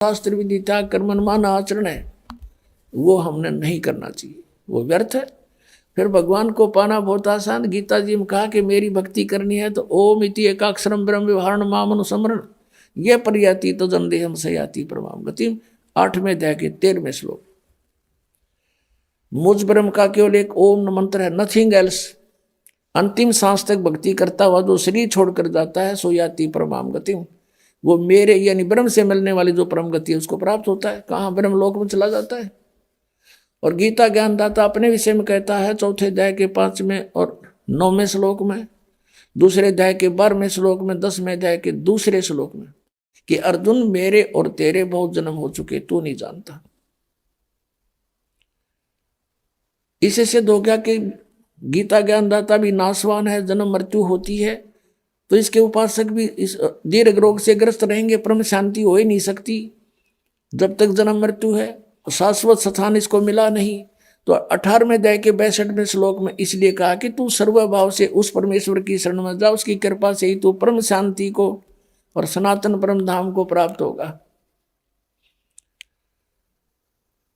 शास्त्र विधि त्याग कर मनमाना आचरण है, वो हमने नहीं करना चाहिए, वो व्यर्थ है। फिर भगवान को पाना बहुत आसान। गीता जी में कहा कि मेरी भक्ति करनी है तो ओम इति एकाक्षरम ब्रह्म व्यवहारण माम अनुस्मरण ये पर्याति तो जन्देहम सयाति परमाम गतिम। 8वें अध्याय के 13वें श्लोक। मुझ ब्रह्म का केवल एक ओम मंत्र है, नथिंग एल्स। अंतिम सांस तक भक्ति करता हुआ जो शरीर छोड़कर जाता है सो याति परमाम गतिम, वो मेरे यानी ब्रह्म से मिलने वाली जो परम गति है उसको प्राप्त होता है। कहाँ? ब्रह्म लोक में चला जाता है। और गीता ज्ञानदाता अपने विषय में कहता है 4थे अध्याय के 5वें और 9वें श्लोक में, 2 अध्याय के 12वें श्लोक में, 10वें अध्याय के 2 श्लोक में कि अर्जुन मेरे और तेरे बहुत जन्म हो चुके, तू नहीं जानता। इससे सिद्ध हो गया कि गीता ज्ञानदाता भी नाशवान है, जन्म मृत्यु होती है, तो इसके उपासक भी इस दीर्घ रोग से ग्रस्त रहेंगे, परम शांति हो ही नहीं सकती जब तक जन्म मृत्यु है। शाश्वत स्थान इसको मिला नहीं। तो 18वें अध्याय के 62वें श्लोक में इसलिए कहा कि तू सर्वभाव से उस परमेश्वर की शरण में जा, उसकी कृपा से ही तू परम शांति को और सनातन परम धाम को प्राप्त होगा।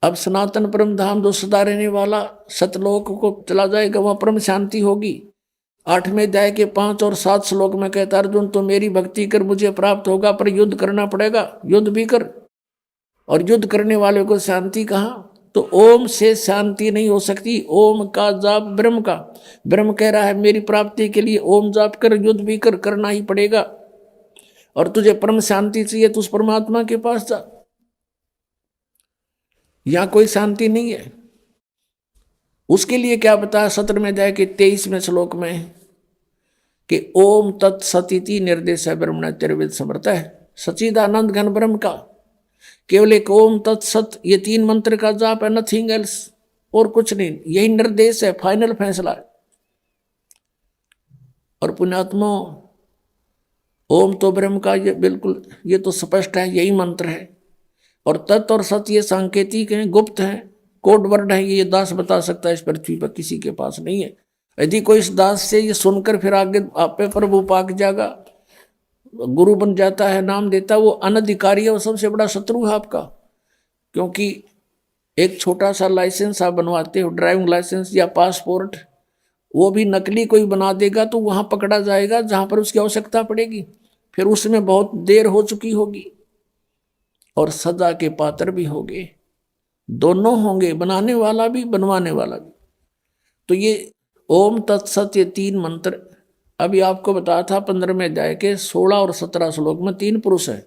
अब सनातन परम धाम जो सदा रहने वाला सतलोक को चला जाएगा, वहां परम शांति होगी। 8वें अध्याय के 5 और 7 श्लोक में कहता अर्जुन तो मेरी भक्ति कर, मुझे प्राप्त होगा, पर युद्ध करना पड़ेगा, युद्ध भी कर। और युद्ध करने वाले को शांति कहाँ? तो ओम से शांति नहीं हो सकती। ओम का जाप ब्रह्म का, ब्रह्म कह रहा है मेरी प्राप्ति के लिए ओम जाप कर, युद्ध भी कर, करना ही पड़ेगा। और तुझे परम शांति चाहिए तो उस परमात्मा के पास जा, यहां कोई शांति नहीं है। उसके लिए क्या बताया 17वें अध्याय के 23वें श्लोक में कि ओम तत्सती निर्देश है ब्रह्मण तिर्विद समर्थ है। सच्चिदानंद घन ब्रह्म का केवल एक ओम तत्सत, ये 3 मंत्र का जाप है, नथिंग एल्स, और कुछ नहीं। यही निर्देश है, फाइनल फैसला है। और पुण्यात्मा ओम तो ब्रह्म का ये बिल्कुल, ये तो स्पष्ट है, यही मंत्र है। और तत् और सत ये सांकेतिक हैं, गुप्त हैं, कोड वर्ड है, ये दास बता सकता है, इस पृथ्वी पर किसी के पास नहीं है। यदि कोई इस दास से ये सुनकर फिर आगे आप पे प्रभु पाक जाएगा, गुरु बन जाता है, नाम देता, वो अनधिकारी है, वो सबसे बड़ा शत्रु है आपका। क्योंकि एक छोटा सा लाइसेंस आप बनवाते हो, ड्राइविंग लाइसेंस या पासपोर्ट, वो भी नकली कोई बना देगा तो वहां पकड़ा जाएगा जहां पर उसकी आवश्यकता पड़ेगी, फिर उसमें बहुत देर हो चुकी होगी और सजा के पात्र भी होंगे, दोनों होंगे, बनाने वाला भी बनवाने वाला भी। तो ये ओम तत्सत ये 3 मंत्र अभी आपको बताया था 15वें अध्याय के 16 और 17 श्लोक में 3 पुरुष है,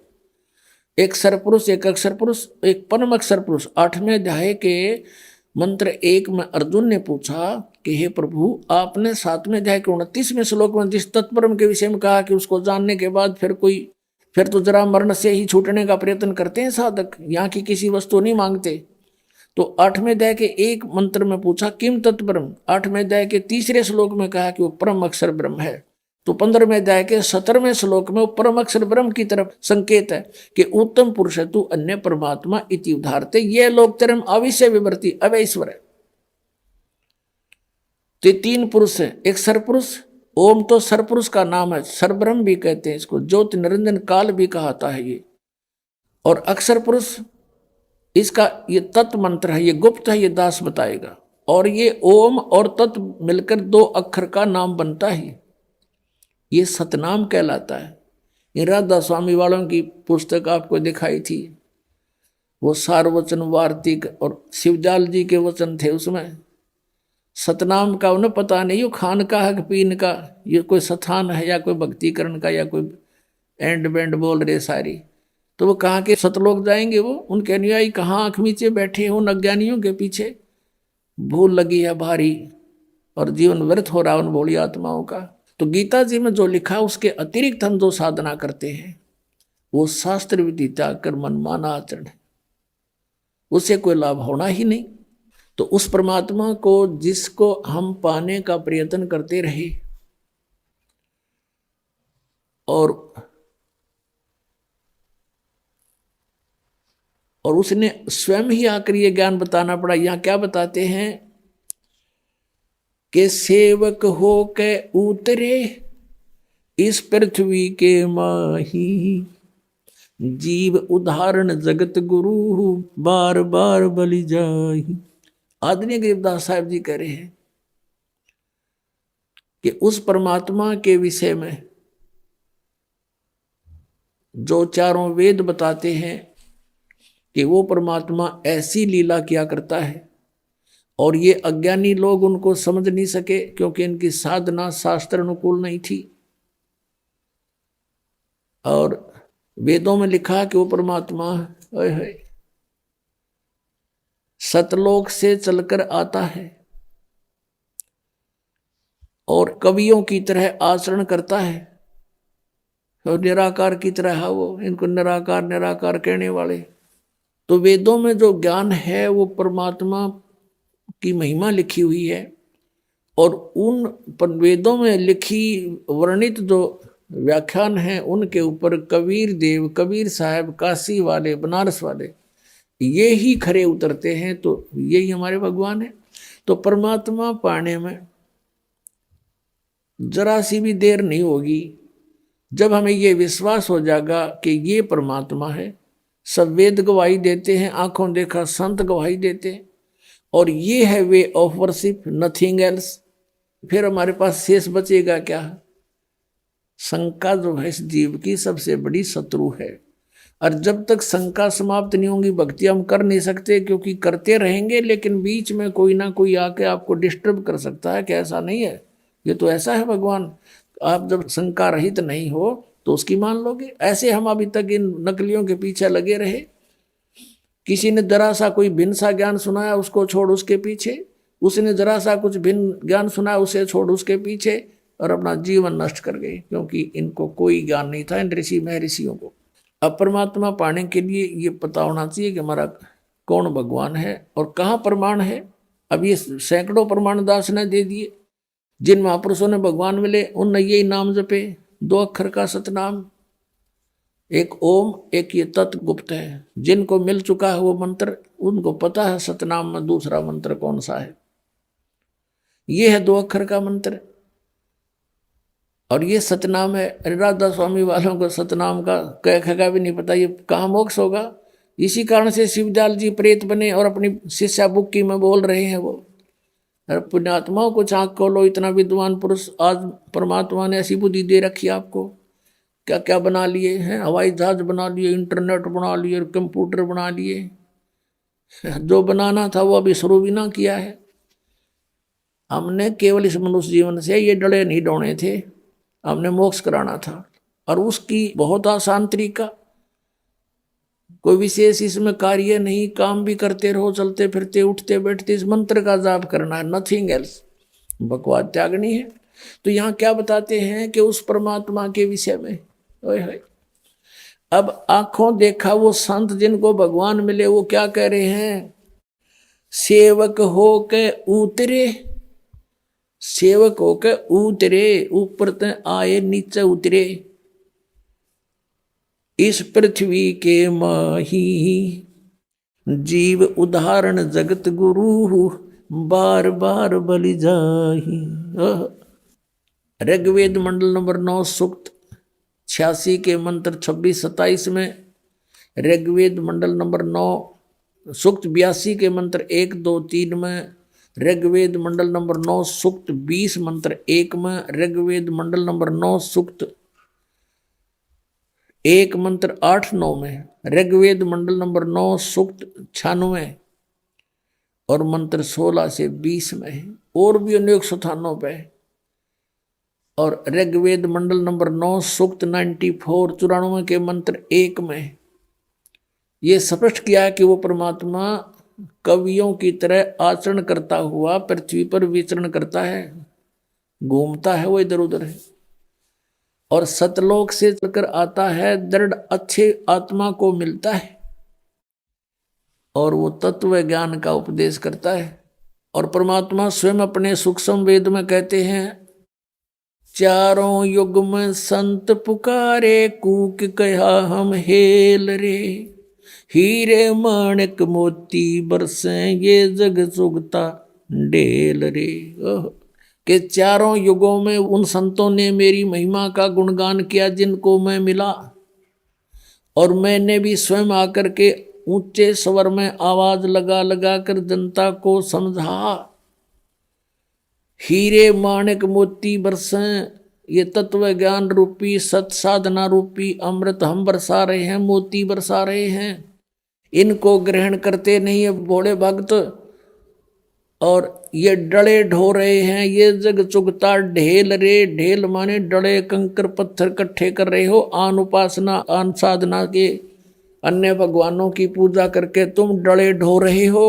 एक सरपुरुष, एक अक्षर पुरुष, एक परम अक्षर पुरुष। 8वें अध्याय के मंत्र 1 में अर्जुन ने पूछा कि हे प्रभु, आपने 7वें अध्याय के 29वें श्लोक में जिस तत्परम के विषय में कहा कि उसको जानने के बाद फिर तो जरा मरण से ही छूटने का प्रयत्न करते हैं साधक, यहाँ की किसी वस्तु नहीं मांगते। तो 8वें अध्याय के 1 मंत्र में पूछा किम तत्परम, 8वें अध्याय के 3 श्लोक में कहा कि वो परम अक्षर ब्रह्म है। तो 15वें अध्याय के 17वें श्लोक में वो परम अक्षर ब्रह्म की तरफ संकेत है कि उत्तम पुरुष है तू अन्य परमात्मा इति उदाहरते, ये लोग तरम अविषय विवर्ती अवैश्वर है। तो 3 पुरुष है, एक सरपुरुष, ओम तो सरपुरुष का नाम है, सरब्रह्म भी कहते हैं इसको, ज्योति निरंजन काल भी कहता है ये। और अक्षर पुरुष इसका ये तत्व मंत्र है, ये गुप्त है, ये दास बताएगा। और ये ओम और तत्व मिलकर 2 अक्षर का नाम बनता है, ये सतनाम कहलाता है। ये राधा स्वामी वालों की पुस्तक आपको दिखाई थी, वो सारवचन वार्तिक और शिवजाल जी के वचन थे, उसमें सतनाम का उन्हें पता नहीं, यो खान का है पीन का, ये कोई स्थान है या कोई भक्तिकरण का या कोई एंड बैंड बोल रहे सारी। तो वो कहाँ के सतलोक जाएंगे, वो उनके अनुयायी कहाँ आँख नीचे बैठे हो उन अज्ञानियों के पीछे, भूल लगी है भारी और जीवन व्यर्थ हो रहा उन भोली आत्माओं का। तो गीता जी में जो लिखा उसके अतिरिक्त हम जो साधना करते हैं वो शास्त्र विधि त्याग कर मनमाना आचरण है, उससे कोई लाभ होना ही नहीं। तो उस परमात्मा को जिसको हम पाने का प्रयत्न करते रहे और उसने स्वयं ही आकर ये ज्ञान बताना पड़ा। यहाँ क्या बताते हैं कि सेवक हो के उतरे इस पृथ्वी के माही, जीव उदाहरण जगत गुरु, बार बार बलि जाहि। आदरणीय गरीबदास साहब जी कह रहे हैं कि उस परमात्मा के विषय में जो चारों वेद बताते हैं कि वो परमात्मा ऐसी लीला किया करता है, और ये अज्ञानी लोग उनको समझ नहीं सके क्योंकि इनकी साधना शास्त्र अनुकूल नहीं थी। और वेदों में लिखा कि वो परमात्मा सतलोक से चलकर आता है और कवियों की तरह आचरण करता है, और निराकार की तरह है वो, इनको निराकार निराकार कहने वाले। तो वेदों में जो ज्ञान है वो परमात्मा की महिमा लिखी हुई है, और उन वेदों में लिखी वर्णित जो व्याख्यान है उनके ऊपर कबीर देव, कबीर साहब, काशी वाले, बनारस वाले, ये ही खरे उतरते हैं। तो यही हमारे भगवान है। तो परमात्मा पाने में जरा सी भी देर नहीं होगी जब हमें ये विश्वास हो जाएगा कि ये परमात्मा है। सब वेद गवाही देते हैं, आंखों देखा संत गवाही देते हैं, और ये है way of worship, nothing else. फिर हमारे पास शेष बचेगा क्या? शंका जो है इस जीव की सबसे बड़ी शत्रु है, और जब तक शंका समाप्त नहीं होगी भक्ति हम कर नहीं सकते, क्योंकि करते रहेंगे लेकिन बीच में कोई ना कोई आके आपको डिस्टर्ब कर सकता है कि ऐसा नहीं है, ये तो ऐसा है भगवान। आप जब शंका रहित नहीं हो तो उसकी मान लोगे। ऐसे हम अभी तक इन नकलियों के पीछे लगे रहे। किसी ने जरा सा कोई भिन्न सा ज्ञान सुनाया, उसको छोड़ उसके पीछे, उसने जरा सा कुछ भिन्न ज्ञान सुनाया, उसे छोड़ उसके पीछे, और अपना जीवन नष्ट कर गए, क्योंकि इनको कोई ज्ञान नहीं था इन ऋषि महर्षियों को। अब परमात्मा पाने के लिए ये पता होना चाहिए कि हमारा कौन भगवान है और कहाँ प्रमाण है। अब ये सैकड़ों प्रमाण दास ने दे दिए। जिन महापुरुषों ने भगवान मिले उनने यही नाम जपे, 2 अक्षर का सतनाम, एक ओम, एक ये तत्व गुप्त है। जिनको मिल चुका है वो मंत्र, उनको पता है सतनाम में दूसरा मंत्र कौन सा है। ये है 2 अक्षर का मंत्र, और ये सतनाम है। राधा स्वामी वालों को सतनाम का कह भी नहीं पता, ये कहाँ मोक्ष होगा। इसी कारण से शिवदयाल जी प्रेत बने और अपनी शिष्या बुक्की में बोल रहे हैं वो, पुण्यात्माओं को आँख खोलो, इतना विद्वान पुरुष, आज परमात्मा ने ऐसी बुद्धि दे रखी आपको, क्या क्या बना लिए हैं, हवाई जहाज बना लिए, इंटरनेट बना लिए, कंप्यूटर बना लिए। जो बनाना था वो अभी शुरू भी ना किया है। हमने केवल इस मनुष्य जीवन से ये डले नहीं डोने थे, हमने मोक्ष कराना था, और उसकी बहुत आसान तरीका, कोई विशेष इसमें कार्य नहीं, काम भी करते रहो, चलते फिरते उठते बैठते इस मंत्र का जाप करना है, नथिंग एल्स। बकवास त्यागनी है। तो यहाँ क्या बताते हैं कि उस परमात्मा के विषय में, ओए होए, अब आंखों देखा वो संत जिनको भगवान मिले वो क्या कह रहे हैं? सेवक हो के उतरे, सेवक हो के उतरे, ऊपर ते आए नीचे उतरे, इस पृथ्वी के माही, जीव उदाहरण जगत गुरु, बार बार बलि जाहि। ऋग्वेद मंडल नंबर 9 सूक्त 86 के मंत्र 26-27 में, ऋग्वेद मंडल नंबर 9 सूक्त 82 के मंत्र 1, 2, 3 में, ऋग्वेद मंडल नंबर 9 सूक्त 20 मंत्र 1 में, ऋग्वेद मंडल नंबर 9 सूक्त 1 मंत्र 8, 9 में, ऋग्वेद मंडल नंबर 9 सूक्त 96 और मंत्र 16 से 20 में है, और भी अनेक स्थानों पे। और ऋग्वेद मंडल नंबर 9 सूक्त 94 94 के मंत्र 1 में ये स्पष्ट किया है कि वो परमात्मा कवियों की तरह आचरण करता हुआ पृथ्वी पर विचरण करता है, घूमता है वो इधर उधर है, और सतलोक से चलकर आता है, दृढ़ अच्छे आत्मा को मिलता है, और वो तत्व ज्ञान का उपदेश करता है। और परमात्मा स्वयं अपने सूक्ष्म वेद में कहते हैं, चारों युग में संत पुकारे, कूक कहा हम हेल रे, हीरे माणिक मोती बरसे ये जग चुगता ढेल रे। कि चारों युगों में उन संतों ने मेरी महिमा का गुणगान किया जिनको मैं मिला, और मैंने भी स्वयं आकर के ऊंचे स्वर में आवाज लगा लगा कर जनता को समझा, हीरे माणिक मोती बरसें, ये तत्व ज्ञान रूपी सत साधना रूपी अमृत हम बरसा रहे हैं, मोती बरसा रहे हैं। इनको ग्रहण करते नहीं है भोले भक्त, और ये डले ढो रहे हैं, ये जग चुगता ढेल रे, ढेल माने डले कंकर पत्थर इकट्ठे कर रहे हो, आन उपासना आन साधना के अन्य भगवानों की पूजा करके तुम डले ढो रहे हो,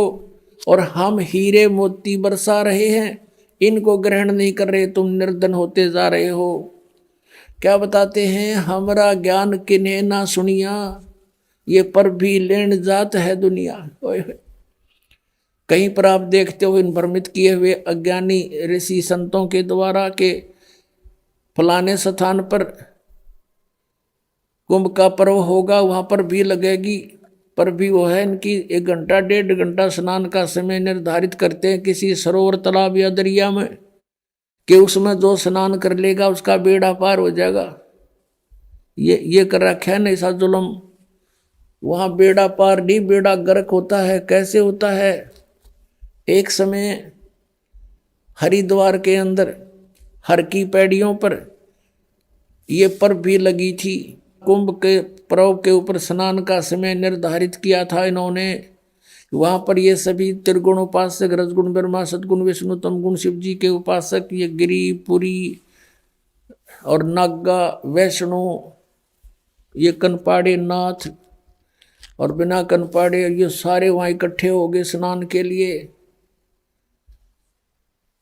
और हम हीरे मोती बरसा रहे हैं, इनको ग्रहण नहीं कर रहे, तुम निर्धन होते जा रहे हो। क्या बताते हैं, हमारा ज्ञान किन्हें ना सुनिया, ये पर भी लेन जात है दुनिया। कहीं पर आप देखते हो इन भ्रमित किए हुए अज्ञानी ऋषि संतों के द्वारा के फलाने स्थान पर कुंभ का पर्व होगा, वहां पर भी लगेगी, पर भी वो है इनकी 1 घंटा 1.5 घंटा स्नान का समय निर्धारित करते हैं किसी सरोवर तालाब या दरिया में, कि उसमें जो स्नान कर लेगा उसका बेड़ा पार हो जाएगा। ये कर रखा है ना ऐसा जुल्म। वहां बेड़ा पार नहीं, बेड़ा गर्क होता है। कैसे होता है, एक समय हरिद्वार के अंदर हर की पैड़ियों पर ये पर्व भी लगी थी। कुंभ के पर्व के ऊपर स्नान का समय निर्धारित किया था इन्होंने। वहां पर ये सभी त्रिगुण उपासक, रजगुण ब्रह्मा, सदगुण विष्णु, तमगुण शिव जी के उपासक, ये गिरी पुरी और नागा वैष्णो, ये कनपाड़े नाथ और बिना कनपाड़े, ये सारे वहां इकट्ठे हो गए स्नान के लिए।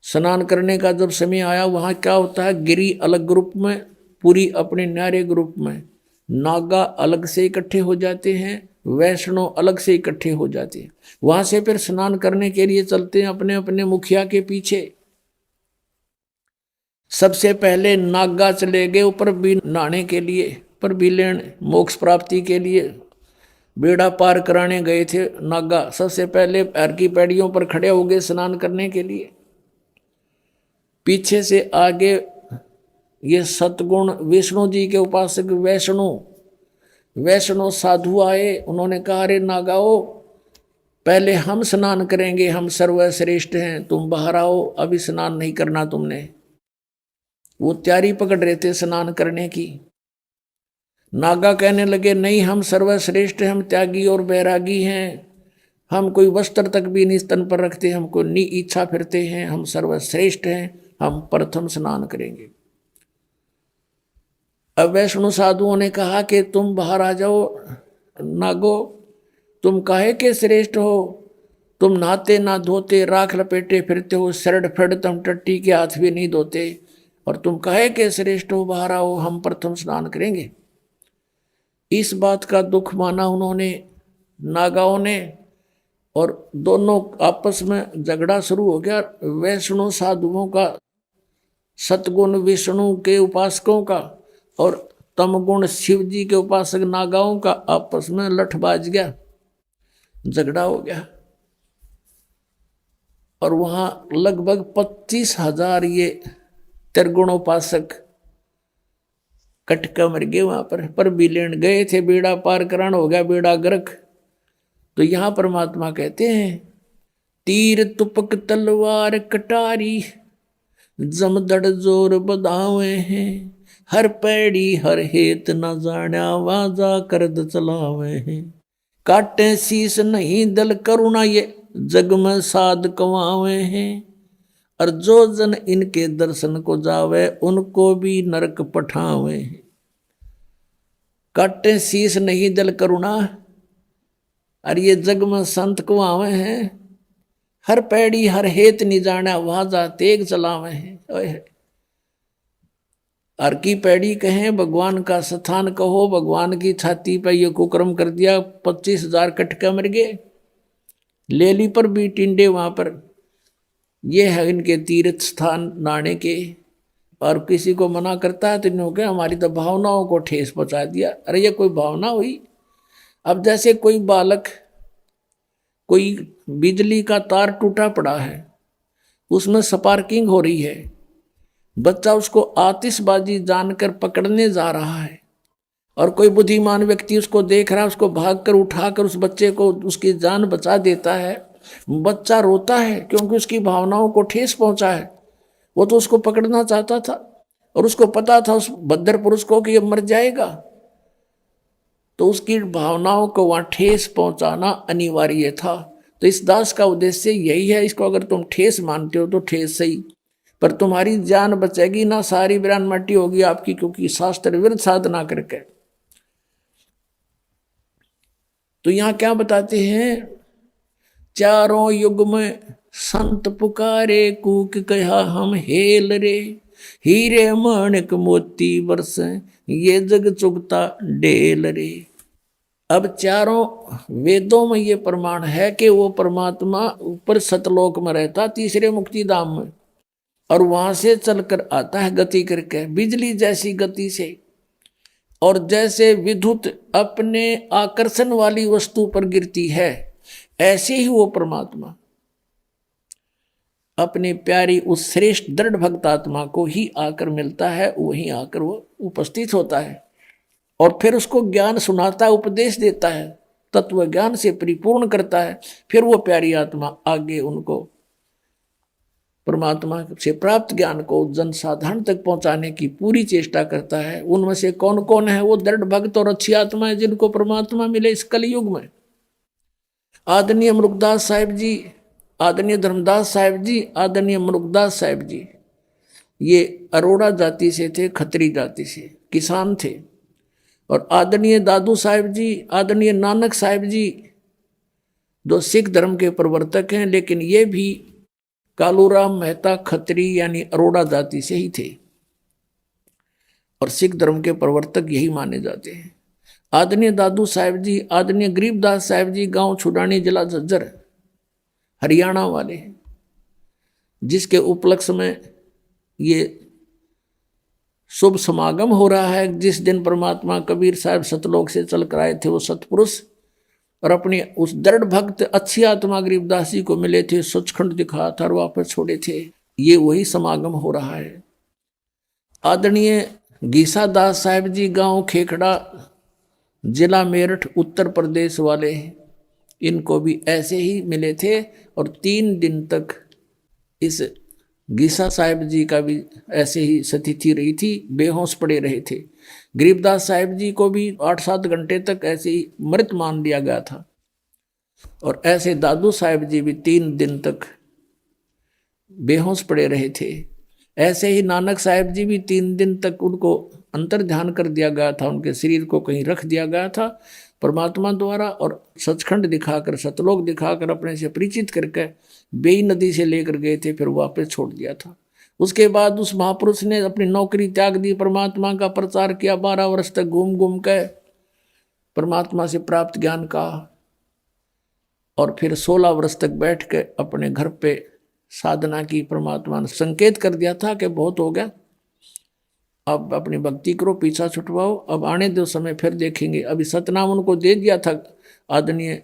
स्नान करने का जब समय आया, वहां क्या होता है, गिरी अलग ग्रुप में, पूरी अपने न्यारे ग्रुप में, नागा अलग से इकट्ठे हो जाते हैं, वैष्णो अलग से इकट्ठे हो जाते हैं। वहां से फिर स्नान करने के लिए चलते हैं अपने अपने मुखिया के पीछे। सबसे पहले नागा चले गए ऊपर भी नहाने के लिए, पर भी लेने मोक्ष प्राप्ति के लिए बेड़ा पार कराने गए थे नागा। सबसे पहले पैर की पैड़ियों पर खड़े हो गए स्नान करने के लिए। पीछे से आगे ये सतगुण विष्णु जी के उपासक वैष्णो साधु आए। उन्होंने कहा, अरे नागाओ, पहले हम स्नान करेंगे, हम सर्वश्रेष्ठ हैं, तुम बाहर आओ, अभी स्नान नहीं करना तुमने। वो तैयारी पकड़ रहे थे स्नान करने की। नागा कहने लगे, नहीं, हम सर्वश्रेष्ठ, हम त्यागी और बैरागी हैं, हम कोई वस्त्र तक भी नहीं स्तन पर रखते, हमको नी इच्छा फिरते हैं, हम सर्वश्रेष्ठ हैं, हम प्रथम स्नान करेंगे। अब वैष्णु साधुओं ने कहा कि तुम बाहर आ जाओ नागो, तुम काहे के श्रेष्ठ हो, तुम नहाते ना धोते, राख लपेटे फिरते हो, सरड फड़ तुम टट्टी के हाथ भी नहीं धोते, और तुम काहे के श्रेष्ठ हो, बाहर आओ, हम प्रथम स्नान करेंगे। इस बात का दुख माना उन्होंने, नागाओं ने, और दोनों आपस में झगड़ा शुरू हो गया। वैष्णु साधुओं का, सतगुण विष्णु के उपासकों का, और तमगुण शिव जी के उपासक नागाओं का आपस में लठ बाज गया, झगड़ा हो गया। और वहां लगभग 25,000 ये त्रिगुणोपासक कटका मर गए वहां पर भी लेन गए थे, बेड़ा पार करान हो गया, बेड़ा गर्क। तो यहां परमात्मा कहते हैं, तीर तुपक तलवार कटारी, जमदड़ जोर बधावे हैं, हर पैड़ी हर हेत न जाना, वाजा करद चलावे हैं, काटे शीस नहीं दल करुणा, ये जग में साध कमावे हैं, और जो जन इनके दर्शन को जावे, उनको भी नरक पठावे हैं। काटे शीस नहीं दल करुणा, और ये जग में संत कमावे हैं, हर पैड़ी हर हेत नहीं जाना, वाजा तेग चलावे हैं। हर की पैड़ी कहें, भगवान का स्थान कहो, भगवान की छाती पर ये कुकर्म कर दिया, 25,000 कटका मर गए। लेली पर भी टिंडे वहां पर, ये है इनके तीर्थ स्थान नहाने के। और किसी को मना करता है तो इन्होंने कहा, हमारी तो भावनाओं को ठेस पहुंचा दिया। अरे ये कोई भावना हुई? अब जैसे कोई बालक, कोई बिजली का तार टूटा पड़ा है, उसमें स्पार्किंग हो रही है, बच्चा उसको आतिशबाजी जानकर पकड़ने जा रहा है, और कोई बुद्धिमान व्यक्ति उसको देख रहा है, उसको भागकर उठाकर उस बच्चे को उसकी जान बचा देता है। बच्चा रोता है क्योंकि उसकी भावनाओं को ठेस पहुंचा है। वो तो उसको पकड़ना चाहता था और उसको पता था उस भद्र पुरुष को कि ये मर जाएगा, तो उसकी भावनाओं को वहां ठेस पहुंचाना अनिवार्य था। तो इस दास का उद्देश्य यही है। इसको अगर तुम ठेस मानते हो तो ठेस सही, पर तुम्हारी जान बचेगी ना, सारी वीरान मट्टी होगी आपकी, क्योंकि शास्त्र विरुद्ध साधना करके। तो यहां क्या बताते हैं, चारों युग में संत पुकारे, कूक कहा हम हेल रे, हीरे माणिक मोती बरस, ये जग चुगता डेल रे। अब चारों वेदों में ये प्रमाण है कि वो परमात्मा ऊपर सतलोक में रहता, तीसरे मुक्ति धाम में, और वहां से चलकर आता है गति करके बिजली जैसी गति से। और जैसे विद्युत अपने आकर्षण वाली वस्तु पर गिरती है, ऐसे ही वो परमात्मा अपनी प्यारी उस श्रेष्ठ दृढ़ भक्त आत्मा को ही आकर मिलता है, वहीं आकर वो उपस्थित होता है और फिर उसको ज्ञान सुनाता है, उपदेश देता है, तत्व ज्ञान से परिपूर्ण करता है। फिर वो प्यारी आत्मा आगे उनको परमात्मा से प्राप्त ज्ञान को जनसाधारण तक पहुंचाने की पूरी चेष्टा करता है। उनमें से कौन कौन है वो दृढ़ भक्त और अच्छी आत्मा है जिनको परमात्मा मिले इस कलयुग में? आदरणीय मुरुगदास साहिब जी, आदरणीय धर्मदास साहिब जी, आदरणीय मुरुगदास साहिब जी, ये अरोड़ा जाति से थे, खत्री जाति से, किसान थे। और आदरणीय दादू साहिब जी, आदरणीय नानक साहिब जी, जो सिख धर्म के प्रवर्तक हैं, लेकिन ये भी कालूराम मेहता खत्री यानी अरोड़ा जाति से ही थे और सिख धर्म के प्रवर्तक यही माने जाते हैं। आदरणीय दादू साहिब जी, आदरणीय गरीबदास साहिब जी, गांव छुड़ानी, जिला झज्जर, हरियाणा वाले, जिसके उपलक्ष्य में ये शुभ समागम हो रहा है। जिस दिन परमात्मा कबीर साहब सतलोक से चल कर आए थे, वो सतपुरुष और अपनी उस दृढ़ भक्त अच्छी आत्मा गरीबदास जी को मिले थे, सचखंड दिखा था और वापस छोड़े थे। ये वही समागम हो रहा है। आदरणीय गीसा दास साहिब जी, गांव खेखड़ा, जिला मेरठ, उत्तर प्रदेश वाले, इनको भी ऐसे ही मिले थे और 3 दिन तक इस गीसा साहिब जी का भी ऐसे ही स्थिति रही थी, बेहोश पड़े रहे थे। गरीबदास साहिब जी को भी 8-7 घंटे तक ऐसे ही मृत मान दिया गया था। और ऐसे दादू साहिब जी भी 3 दिन तक बेहोश पड़े रहे थे। ऐसे ही नानक साहिब जी भी 3 दिन तक उनको अंतर ध्यान कर दिया गया था, उनके शरीर को कहीं रख दिया गया था परमात्मा द्वारा, और सचखंड दिखाकर, सतलोक दिखाकर, अपने से परिचित करके बेई नदी से लेकर गए थे, फिर वापस छोड़ दिया था। उसके बाद उस महापुरुष ने अपनी नौकरी त्याग दी, परमात्मा का प्रचार किया, 12 वर्ष तक घूम घूम के परमात्मा से प्राप्त ज्ञान का, और फिर 16 वर्ष तक बैठ के अपने घर पे साधना की। परमात्मा ने संकेत कर दिया था कि बहुत हो गया, अब अपनी भक्ति करो, पीछा छुटवाओ, अब आने दो समय, फिर देखेंगे। अभी सतनाम उनको दे दिया था आदरणीय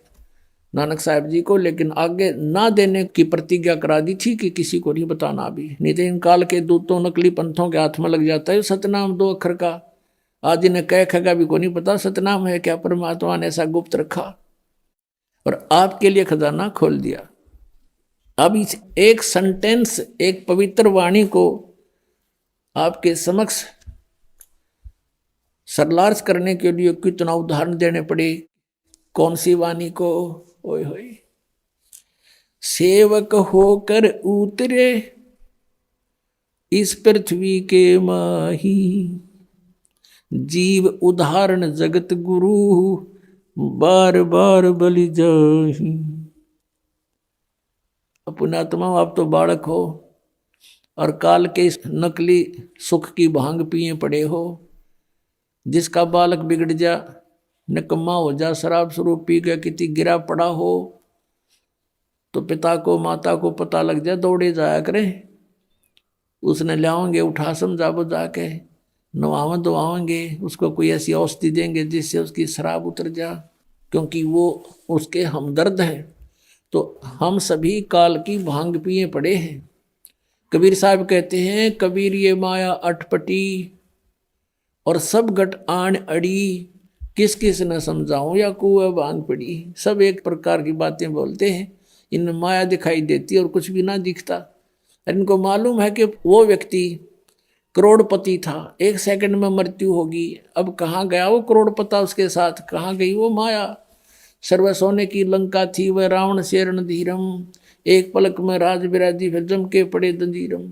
नानक साहब जी को, लेकिन आगे ना देने की प्रतिज्ञा करा दी थी कि किसी को नहीं बताना अभी, नहीं तो इन काल के दूतों नकली पंथों के हाथ में लग जाता है सतनाम 2 अक्षर का। आज इन्हें कह खगा भी को नहीं पता सतनाम है क्या, परमात्मा ने ऐसा गुप्त रखा और आपके लिए खजाना खोल दिया। अब इस एक सेंटेंस, एक पवित्र वाणी को आपके समक्ष सरलार्ज करने के लिए कितना उदाहरण देने पड़े। कौन सी वाणी को? ओए होए, सेवक होकर उतरे इस पृथ्वी के माही, जीव उदाहरण जगत गुरु, बार बार बलि जाही। पुण्यात्मा, आप तो बालक हो और काल के इस नकली सुख की भांग पिए पड़े हो। जिसका बालक बिगड़ जा, निकम्मा हो जा, शराब स्वरूप पी के किसी गिरा पड़ा हो, तो पिता को माता को पता लग जाए, दौड़े जाया करें, उसने लाओगे, उठा समझा बुझा के नवावा दवाओगे, उसको कोई ऐसी औषधि देंगे जिससे उसकी शराब उतर जा, क्योंकि वो उसके हमदर्द हैं। तो हम सभी काल की भांग पिए पड़े हैं। कबीर साहब कहते हैं, कबीर ये माया अटपटी और सब घट आन अड़ी, किस किस न समझाऊं या कुआ भांग पड़ी, सब एक प्रकार की बातें बोलते हैं। इनमें माया दिखाई देती है और कुछ भी ना दिखता। इनको मालूम है कि वो व्यक्ति करोड़पति था, 1 सेकंड में मृत्यु होगी। अब कहाँ गया वो करोड़पता, उसके साथ कहाँ गई वो माया। सर्व सोने की लंका थी वह रावण से रणधीरम, एक पलक में राज विराजी फिर जम के पड़े दंजीरम।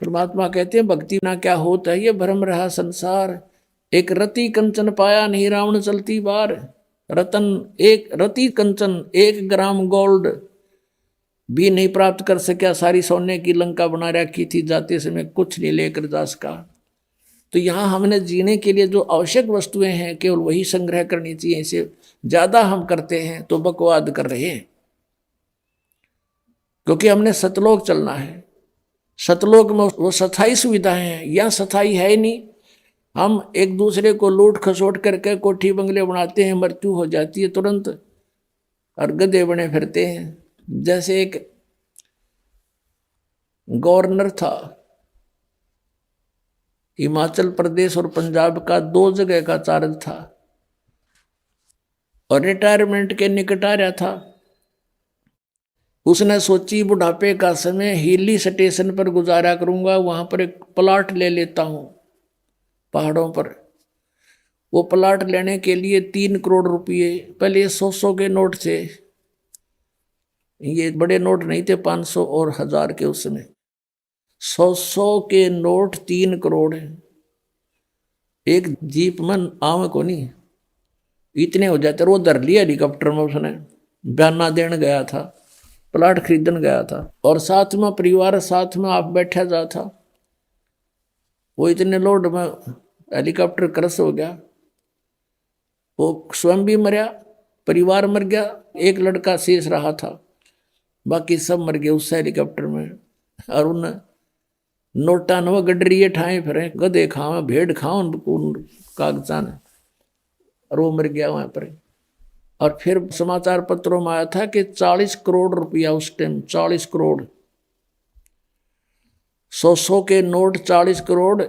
परमात्मा कहते हैं भक्ति ना क्या होता है, ये भ्रम रहा संसार। एक रति कंचन पाया नहीं रावण चलती बार। रतन एक रति कंचन 1 ग्राम गोल्ड भी नहीं प्राप्त कर सका, सारी सोने की लंका बना रखी थी, जाते समय कुछ नहीं लेकर जा सका। तो यहाँ हमने जीने के लिए जो आवश्यक वस्तुएं हैं केवल वही संग्रह करनी चाहिए। इसे ज्यादा हम करते हैं तो बकवाद कर रहे हैं, क्योंकि हमने सतलोक चलना है। सतलोक में वो सथाई सुविधाएं हैं, यहाँ सथाई है ही नहीं। हम एक दूसरे को लूट खसोट करके कोठी बंगले बनाते हैं, मृत्यु हो जाती है तुरंत और गधे बने फिरते हैं। जैसे एक गवर्नर था हिमाचल प्रदेश और पंजाब का, 2 जगह का चार्ज था और रिटायरमेंट के निकट आ रहा था। उसने सोची बुढ़ापे का समय हिली स्टेशन पर गुजारा करूंगा, वहां पर एक प्लाट ले लेता हूं पहाड़ों पर। वो प्लाट लेने के लिए 3 करोड़ रुपये, पहले 100 के नोट थे, ये बड़े नोट नहीं थे 500 और 1000 के, उस समय 100 के नोट 3 करोड़ है। एक जीप में आवे को नहीं इतने हो जाते। वो धर लिया हेलीकॉप्टर में, उसने बयाना देने गया था, प्लाट खरीदने गया था और साथ में परिवार साथ में आप बैठा जा था। वो इतने लोड में हेलीकॉप्टर क्रश हो गया, वो स्वयं भी मरा, परिवार मर गया, एक लड़का शेष रहा था, बाकी सब मर गए उस हेलीकॉप्टर में। और उन नोटा न गडरिए ठाए फिर गधे खाओ भेड़ खाओ कागजान, और वो मर गया वहां पर। और फिर समाचार पत्रों में आया था कि 40 करोड़ रुपया उस टाइम, 40 करोड़, 100 के नोट 40 करोड़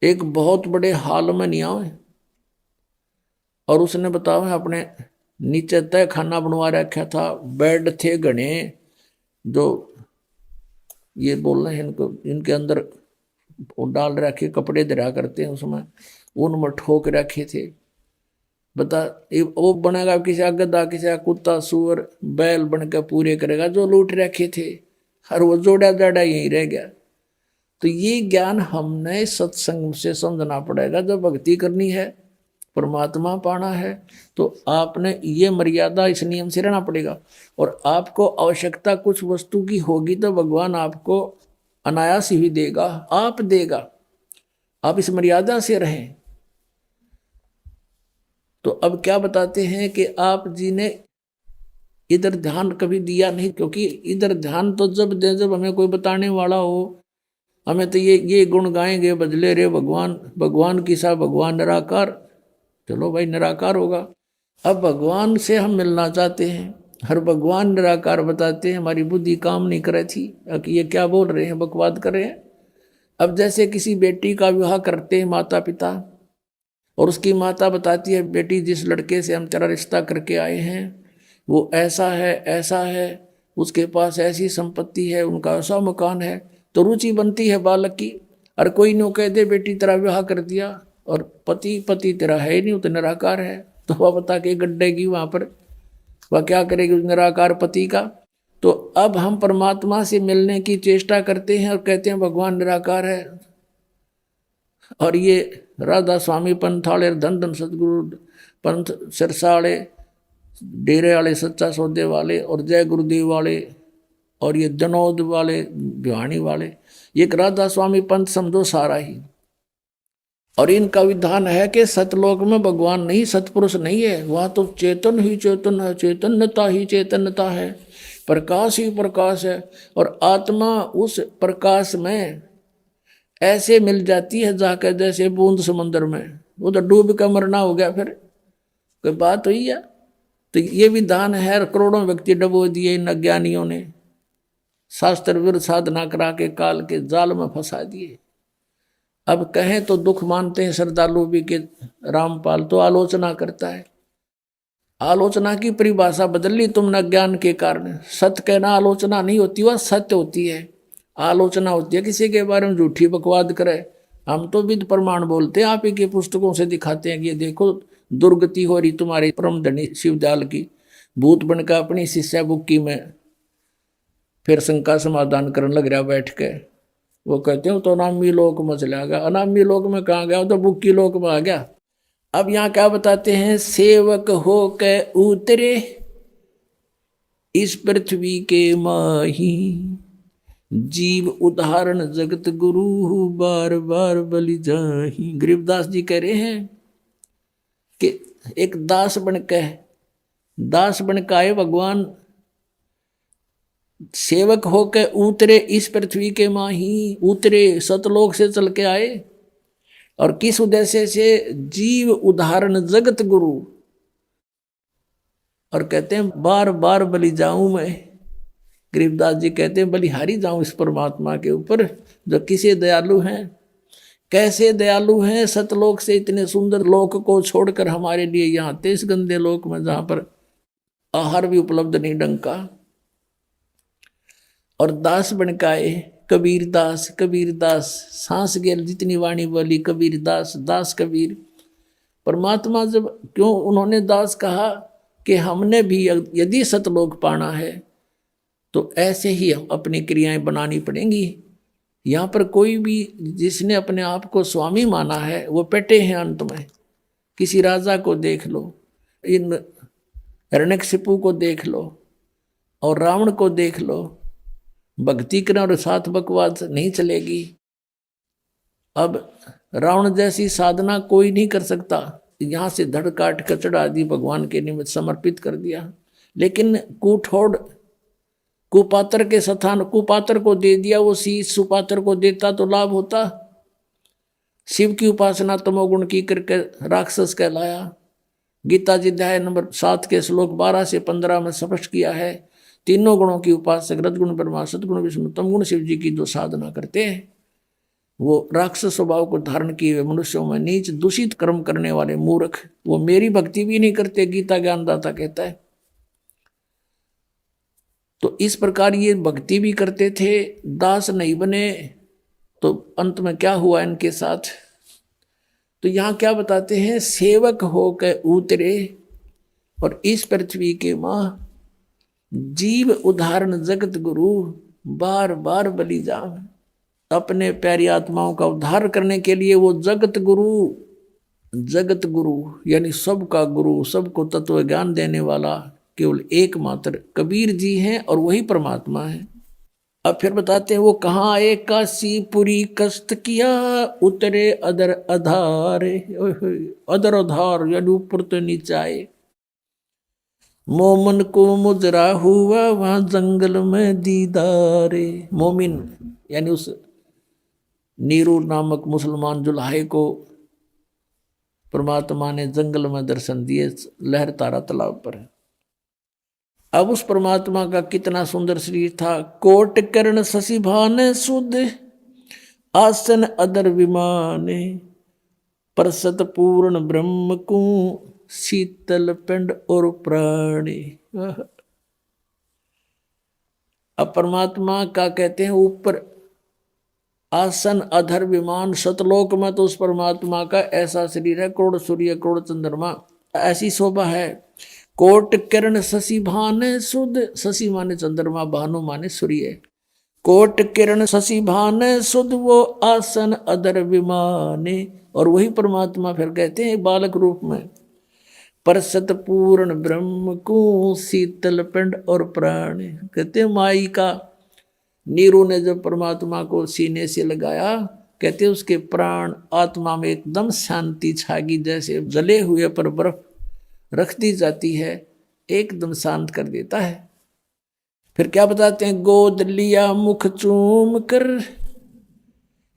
एक बहुत बड़े हाल में नहीं आए। और उसने बताया अपने नीचे तय खाना बनवा रखा था, बेड थे घने, जो ये बोल रहे हैं इनको, इनके अंदर डाल रखे कपड़े दरा करते हैं उसमें, उनमें ठोक रखे थे। बता वो बनेगा किसी गधा, किसी कुत्ता सुअर बैल बन के पूरे करेगा जो लूट रखे थे, और वो जोड़ा जाड़ा यही रह गया। तो ये ज्ञान हमने सत्संग से समझना पड़ेगा। जब भक्ति करनी है, परमात्मा पाना है, तो आपने ये मर्यादा, इस नियम से रहना पड़ेगा। और आपको आवश्यकता कुछ वस्तु की होगी तो भगवान आपको अनायास ही देगा, आप देगा। आप इस मर्यादा से रहें। तो अब क्या बताते हैं कि आप जी ने इधर ध्यान कभी दिया नहीं, क्योंकि इधर ध्यान तो जब दे जब हमें कोई बताने वाला हो। हमें तो ये गुण गाएंगे, बजले रे भगवान, भगवान की सा भगवान निराकार। चलो भाई निराकार होगा। अब भगवान से हम मिलना चाहते हैं, हर भगवान निराकार बताते हैं, हमारी बुद्धि काम नहीं कर रही थी कि ये क्या बोल रहे हैं, बकवाद कर रहे हैं। अब जैसे किसी बेटी का विवाह करते हैं माता पिता, और उसकी माता बताती है बेटी जिस लड़के से हम तेरा रिश्ता करके आए हैं वो ऐसा है ऐसा है, उसके पास ऐसी संपत्ति है, उनका ऐसा मकान है। तो रुचि बनती है बालक की। और कोई नो कह दे बेटी तेरा विवाह कर दिया और पति तेरा है ही नहीं, वो तो निराकार है, तो वह बता के गड्ढेगी वहां पर, वह क्या करेगी उस निराकार पति का। तो अब हम परमात्मा से मिलने की चेष्टा करते हैं और कहते हैं भगवान निराकार है। और ये राधा स्वामी पंथाले, धन धन सतगुरु पंथ सिरसाले, डेरे वाले सच्चा सौदे वाले, और जय गुरुदेव वाले, और ये जनौद वाले, भिवानी वाले, ये राधा स्वामी पंथ समझो सारा ही। और इनका विधान है कि सतलोक में भगवान नहीं, सतपुरुष नहीं है, वहां तो चेतन ही चेतन है, चैतन्यता ही चैतन्यता है, प्रकाश ही प्रकाश है। और आत्मा उस प्रकाश में ऐसे मिल जाती है जाकर जैसे बूंद समंदर में, वो तो डूब कर मरना हो गया, फिर कोई बात हुई है। तो ये विधान है, करोड़ों व्यक्ति डबो दिए इन अज्ञानियों ने, शास्त्र विरुद्ध साधना करा के काल के जाल में फंसा दिए। अब कहें तो दुख मानते हैं श्रद्धालु भी कि रामपाल तो आलोचना करता है। आलोचना की परिभाषा बदल ली तुमने ज्ञान के कारण। सत्य कहना आलोचना नहीं होती, वह सत्य होती है। आलोचना होती है किसी के बारे में झूठी बकवाद करे। हम तो विद प्रमाण बोलते हैं, आप ही की पुस्तकों से दिखाते हैं कि ये देखो दुर्गति हो रही तुम्हारी परम धनी शिवदयाल की। भूत बनकर अपनी शिष्या बुक्की में फिर शंका समाधान करने लग रहा बैठ के। वो कहते हो तो अनामी लोक में चला गया। अनामी लोक में कहाँ गया, तो बुक्की लोक में आ गया। अब यहाँ क्या बताते हैं, सेवक हो के उतरे इस पृथ्वी के माही, जीव उदाहरण जगत गुरु बार बार बलि जाही। गरीबदास जी कह रहे हैं कि एक दास बनकर आए भगवान, सेवक होके उतरे इस पृथ्वी के माही। उतरे सतलोक से चल के आए, और किस उद्देश्य से, जीव उदाहरण जगत गुरु। और कहते हैं बार बार बलि जाऊं मैं। गरीबदास जी कहते हैं बलिहारी जाऊं इस परमात्मा के ऊपर जो किसे दयालु हैं, कैसे दयालु हैं। सतलोक से इतने सुंदर लोक को छोड़कर हमारे लिए यहाँ आते इस गंदे लोक में जहां पर आहार भी उपलब्ध नहीं ढंग का। और दास बनकाए कबीरदास। कबीरदास सांस गेल जितनी वाणी बोली कबीरदास, दास कबीर। परमात्मा जब क्यों उन्होंने दास कहा कि हमने भी यदि सतलोक पाना है तो ऐसे ही अपनी क्रियाएं बनानी पड़ेंगी। यहाँ पर कोई भी जिसने अपने आप को स्वामी माना है वो पेटे हैं अंत में। किसी राजा को देख लो, इन हिरण्यकशिपु को देख लो और रावण को देख लो, भक्ति करना और साथ बकवाद नहीं चलेगी। अब रावण जैसी साधना कोई नहीं कर सकता, यहाँ से धड़ काट कचड़ा आदि भगवान के निमित्त समर्पित कर दिया। लेकिन कुठोड़ कुपात्र के स्थान कुपात्र को दे दिया, वो शीश सुपात्र को देता तो लाभ होता। शिव की उपासना तमोगुण की करके राक्षस कहलाया। गीता जी अध्याय नंबर 7 के श्लोक 12 से 15 में स्पष्ट किया है, तीनों गुणों की उपासक रजगुण ब्रह्मा सदगुण विष्णु तमगुण शिव जी की जो साधना करते हैं वो राक्षस स्वभाव को धारण किए हुए मनुष्यों में नीच दूषित कर्म करने वाले मूर्ख, वो मेरी भक्ति भी नहीं करते, गीता ज्ञानदाता कहता है। तो इस प्रकार ये भक्ति भी करते थे, दास नहीं बने, तो अंत में क्या हुआ इनके साथ। तो यहाँ क्या बताते हैं, सेवक होकर उतरे और इस पृथ्वी के माँ, जीव उदाहरण जगत गुरु बार बार बलि जाम। अपने प्यारी आत्माओं का उद्धार करने के लिए वो जगत गुरु यानी सबका गुरु, सबको तत्व ज्ञान देने वाला केवल एकमात्र कबीर जी हैं और वही परमात्मा है। अब फिर बताते हैं वो कहाँ आए, काशीपुरी कष्ट किया उतरे अदर अधारे। अदर अधार यानी ऊपर तो नीचे आए। मोमन को मुजरा हुआ वहां जंगल में दीदारे। मोमिन यानी उस नीरू नामक मुसलमान जुल्हे को परमात्मा ने जंगल में दर्शन दिए लहर तारा तालाब पर। अब उस परमात्मा का कितना सुंदर शरीर था। कोट कर्ण शशि भान सुध आसन अदर विमाने, परसत पूर्ण ब्रह्म को शीतल पिंड और प्राणी। अब परमात्मा का कहते हैं ऊपर आसन अधर विमान। सतलोक में तो उस परमात्मा का ऐसा शरीर है, करोड़ सूर्य करोड़ चंद्रमा, ऐसी शोभा है। कोट किरण शशि भान सुध, शशि माने चंद्रमा, भानु माने सूर्य। कोट किरण शशि भान सुध वो आसन अधर विमाने। और वही परमात्मा फिर कहते हैं बालक रूप में, परसत पूर्ण ब्रह्म को शीतल पिंड और प्राण। कहते हैं माई का नीरू ने जब परमात्मा को सीने से लगाया, कहते उसके प्राण आत्मा में एकदम शांति छागी, जैसे जले हुए पर बर्फ रख दी जाती है, एकदम शांत कर देता है। फिर क्या बताते हैं, गोद लिया मुख चूम कर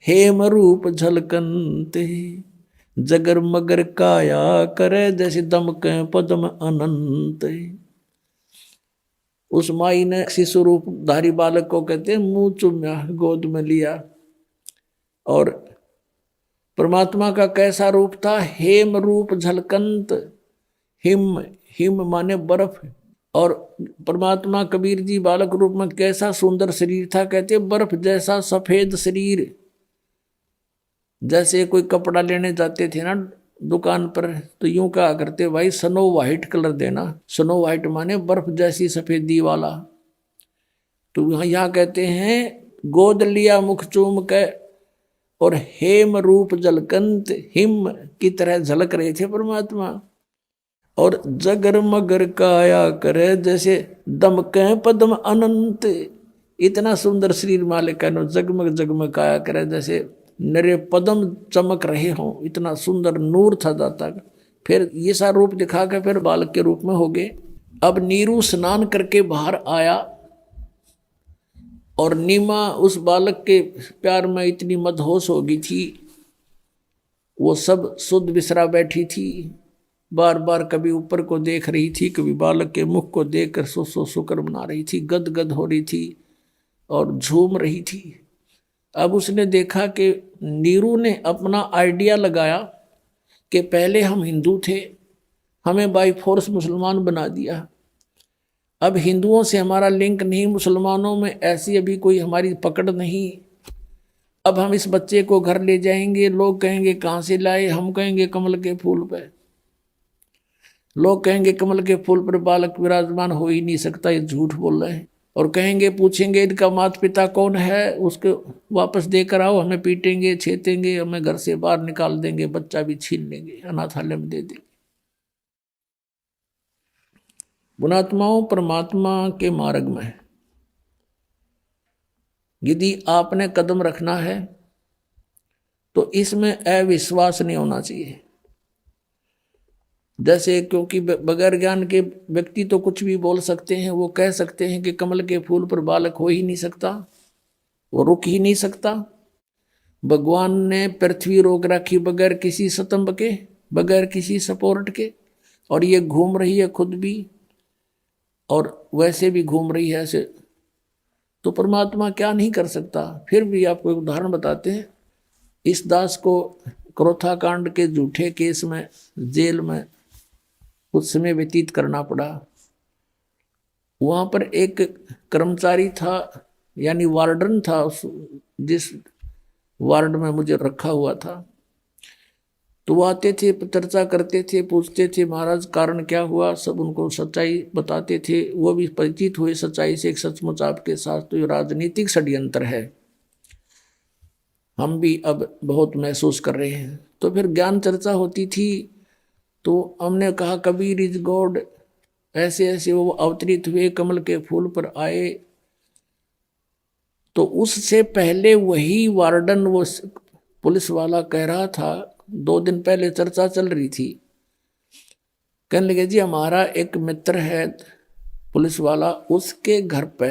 हेम रूप झलकनते, जगर मगर काया करे जैसे दमके पद्म अनंत। उस माई ने शिशु रूप धारी बालक को कहते हैं मुंह चूम्या, गोद में लिया और परमात्मा का कैसा रूप था? हेम रूप झलकंत। हिम, हिम माने बर्फ। और परमात्मा कबीर जी बालक रूप में कैसा सुंदर शरीर था, कहते बर्फ जैसा सफेद शरीर। जैसे कोई कपड़ा लेने जाते थे ना दुकान पर, तो यूं कहा करते भाई स्नो व्हाइट कलर देना। स्नो व्हाइट माने बर्फ जैसी सफेदी वाला। तो यहाँ कहते हैं गोद लिया मुख चूम के और हेम रूप जलकंत, हिम की तरह झलक रहे थे परमात्मा। और जगर मगर काया करे जैसे दमके पद्म अनंत। इतना सुंदर शरीर मालिक है, जगमग जगमग काया करे जैसे नरे पद्म चमक रहे हों, इतना सुंदर नूर था दाता का। फिर ये सा रूप दिखा के फिर बालक के रूप में हो गए। अब नीरू स्नान करके बाहर आया और नीमा उस बालक के प्यार में इतनी मदहोश हो गई थी, वो सब सुध बिसरा बैठी थी। बार बार कभी ऊपर को देख रही थी, कभी बालक के मुख को देखकर सो शुक्र बना रही थी, गदगद हो रही थी और झूम रही थी। अब उसने देखा कि नीरू ने अपना आइडिया लगाया कि पहले हम हिंदू थे, हमें बाई फोर्स मुसलमान बना दिया। अब हिंदुओं से हमारा लिंक नहीं, मुसलमानों में ऐसी अभी कोई हमारी पकड़ नहीं। अब हम इस बच्चे को घर ले जाएंगे, लोग कहेंगे कहाँ से लाए, हम कहेंगे कमल के फूल पे। लोग कहेंगे कमल के फूल पर बालक विराजमान हो ही नहीं सकता, ये झूठ बोल रहे हैं। और कहेंगे, पूछेंगे इनका माता पिता कौन है, उसको वापस देकर आओ, हमें पीटेंगे, छेतेंगे, हमें घर से बाहर निकाल देंगे, बच्चा भी छीन लेंगे, अनाथालय में दे देंगे। गुणात्माओं, परमात्मा के मार्ग में यदि आपने कदम रखना है तो इसमें अविश्वास नहीं होना चाहिए। जैसे क्योंकि बगैर ज्ञान के व्यक्ति तो कुछ भी बोल सकते हैं, वो कह सकते हैं कि कमल के फूल पर बालक हो ही नहीं सकता, वो रुक ही नहीं सकता। भगवान ने पृथ्वी रोक रखी बगैर किसी स्तंभ के, बगैर किसी सपोर्ट के, और ये घूम रही है खुद भी और वैसे भी घूम रही है ऐसे। तो परमात्मा क्या नहीं कर सकता। फिर भी आपको एक उदाहरण बताते हैं। इस दास को क्रोथा कांड के झूठे केस में जेल में कुछ समय व्यतीत करना पड़ा। वहाँ पर एक कर्मचारी था, यानी वार्डन था, जिस वार्ड में मुझे रखा हुआ था। तो वो आते थे, चर्चा करते थे, पूछते थे महाराज कारण क्या हुआ, सब उनको सच्चाई बताते थे। वो भी परिचित हुए सच्चाई से, एक सचमुच आपके साथ तो ये राजनीतिक षड्यंत्र है, हम भी अब बहुत महसूस कर रहे हैं। तो फिर ज्ञान चर्चा होती थी, तो हमने कहा कबीर इज गॉड, ऐसे ऐसे वो अवतरित हुए, कमल के फूल पर आए। तो उससे पहले वही वार्डन, वो पुलिस वाला कह रहा था, 2 दिन पहले चर्चा चल रही थी, कहने लगे जी हमारा एक मित्र है पुलिस वाला, उसके घर पे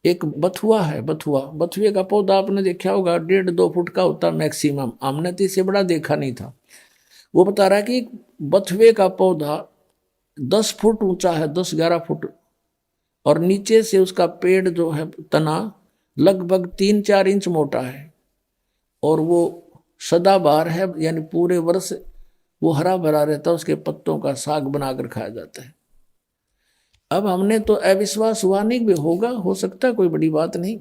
एक बथुआ है। बथुए का पौधा आपने देखा होगा, 1.5-2 फुट का होता मैक्सिमम, हमने तो इससे बड़ा देखा नहीं था। वो बता रहा है कि बथुए का पौधा 10 फुट ऊंचा है, 10-11 फुट, और नीचे से उसका पेड़ जो है तना लगभग 3-4 इंच मोटा है, और वो सदाबहार है, यानी पूरे वर्ष वो हरा भरा रहता है, उसके पत्तों का साग बनाकर खाया जाता है। अब हमने तो अविश्वास हुआ नहीं भी होगा, हो सकता है, कोई बड़ी बात नहीं।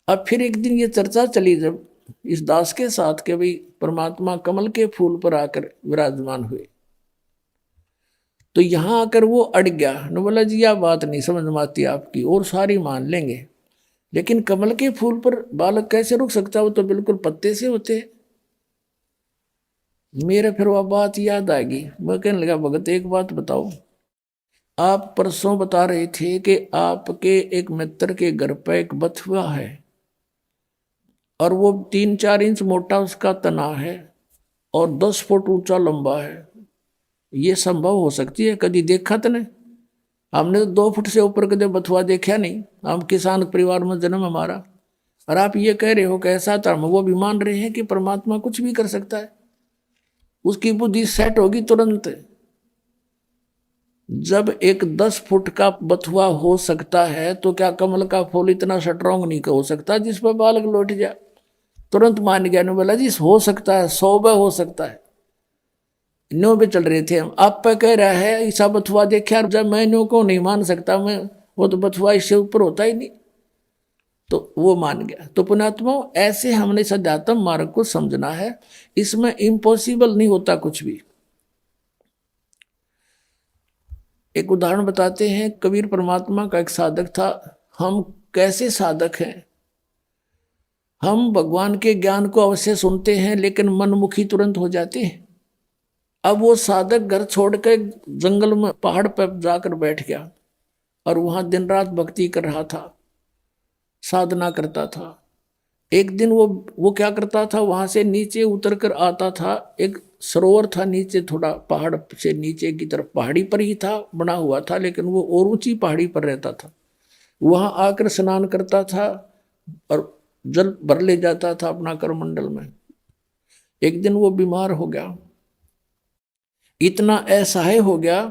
अब फिर एक दिन ये चर्चा चली जब इस दास के साथ के भाई परमात्मा कमल के फूल पर आकर विराजमान हुए, तो यहां आकर वो अड़ गया न, बोला जी यह बात नहीं समझ में आती आपकी, और सारी मान लेंगे, लेकिन कमल के फूल पर बालक कैसे रुक सकता, वो तो बिल्कुल पत्ते से होते। मेरे फिर वह बात याद आएगी। मैं कहने लगा भगत एक बात बताओ, आप परसों बता रहे थे कि आपके एक मित्र के घर पर एक बथुआ है और वो 3-4 इंच मोटा उसका तना है और 10 फुट ऊंचा लंबा है, ये संभव हो सकती है? कभी देखा तो नहीं, हमने तो 2 फुट से ऊपर कभी बथुआ देखा नहीं, हम किसान परिवार में जन्म हमारा, और आप ये कह रहे हो कि ऐसा था। वो भी मान रहे हैं कि परमात्मा कुछ भी कर सकता है, उसकी बुद्धि सेट होगी तुरंत। जब एक 10 फुट का बथुआ हो सकता है, तो क्या कमल का फूल इतना स्ट्रॉन्ग नहीं हो सकता जिस पर बालक लौट जाए? तुरंत मान गया। ने बोला जी हो सकता है, 100 हो सकता है। न्यो पे चल रहे थे हम, आप पे कह रहा है ईसा बथुआ देखा, जब मैं न्यो को नहीं मान सकता, मैं वो तो बथुआ इससे ऊपर होता ही नहीं, तो वो मान गया। तो पुण्यात्मा ऐसे हमने सध्यात्म मार्ग को समझना है, इसमें इम्पॉसिबल नहीं होता कुछ भी। एक उदाहरण बताते हैं, कबीर परमात्मा का एक साधक था। हम कैसे साधक हैं, हम भगवान के ज्ञान को अवश्य सुनते हैं लेकिन मनमुखी तुरंत हो जाते हैं। अब वो साधक घर छोड़ के जंगल में पहाड़ पर जाकर बैठ गया और वहां दिन रात भक्ति कर रहा था, साधना करता था। एक दिन वो क्या करता था, वहां से नीचे उतर कर आता था। एक सरोवर था नीचे, थोड़ा पहाड़ से नीचे की तरफ, पहाड़ी पर ही था, बना हुआ था, लेकिन वो और ऊंची पहाड़ी पर रहता था। वहां आकर स्नान करता था और जल भर ले जाता था अपना करमंडल में। एक दिन वो बीमार हो गया, इतना असहाय हो गया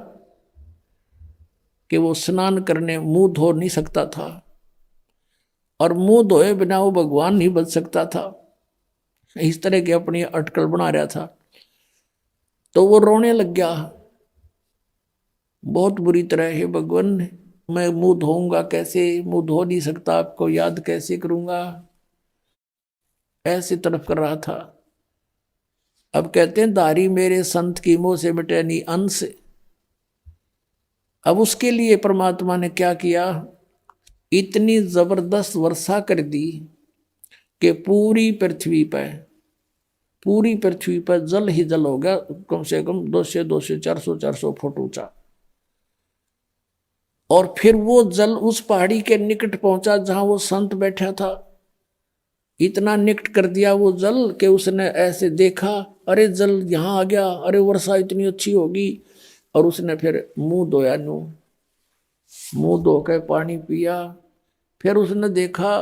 कि वो स्नान करने मुंह धो नहीं सकता था, और मुंह धोए बिना वो भगवान नहीं बच सकता था। इस तरह की अपनी अटकल बना रहा था। तो वो रोने लग गया बहुत बुरी तरह, हे भगवान मैं मुंह धोऊंगा कैसे, मुंह धो नहीं सकता, आपको याद कैसे करूंगा, ऐसे तड़प कर रहा था। अब कहते हैं दारी मेरे संत की मुंह से मिटे नहीं अंश। अब उसके लिए परमात्मा ने क्या किया, इतनी जबरदस्त वर्षा कर दी कि पूरी पृथ्वी पर जल ही जल हो गया, कम से कम 200 400 फुट ऊंचा। और फिर वो जल उस पहाड़ी के निकट पहुंचा जहां वो संत बैठा था। इतना निकट कर दिया वो जल कि उसने ऐसे देखा, अरे जल यहां आ गया, अरे वर्षा इतनी अच्छी होगी। और उसने फिर मुंह धोया, मुंह धो के पानी पिया। फिर उसने देखा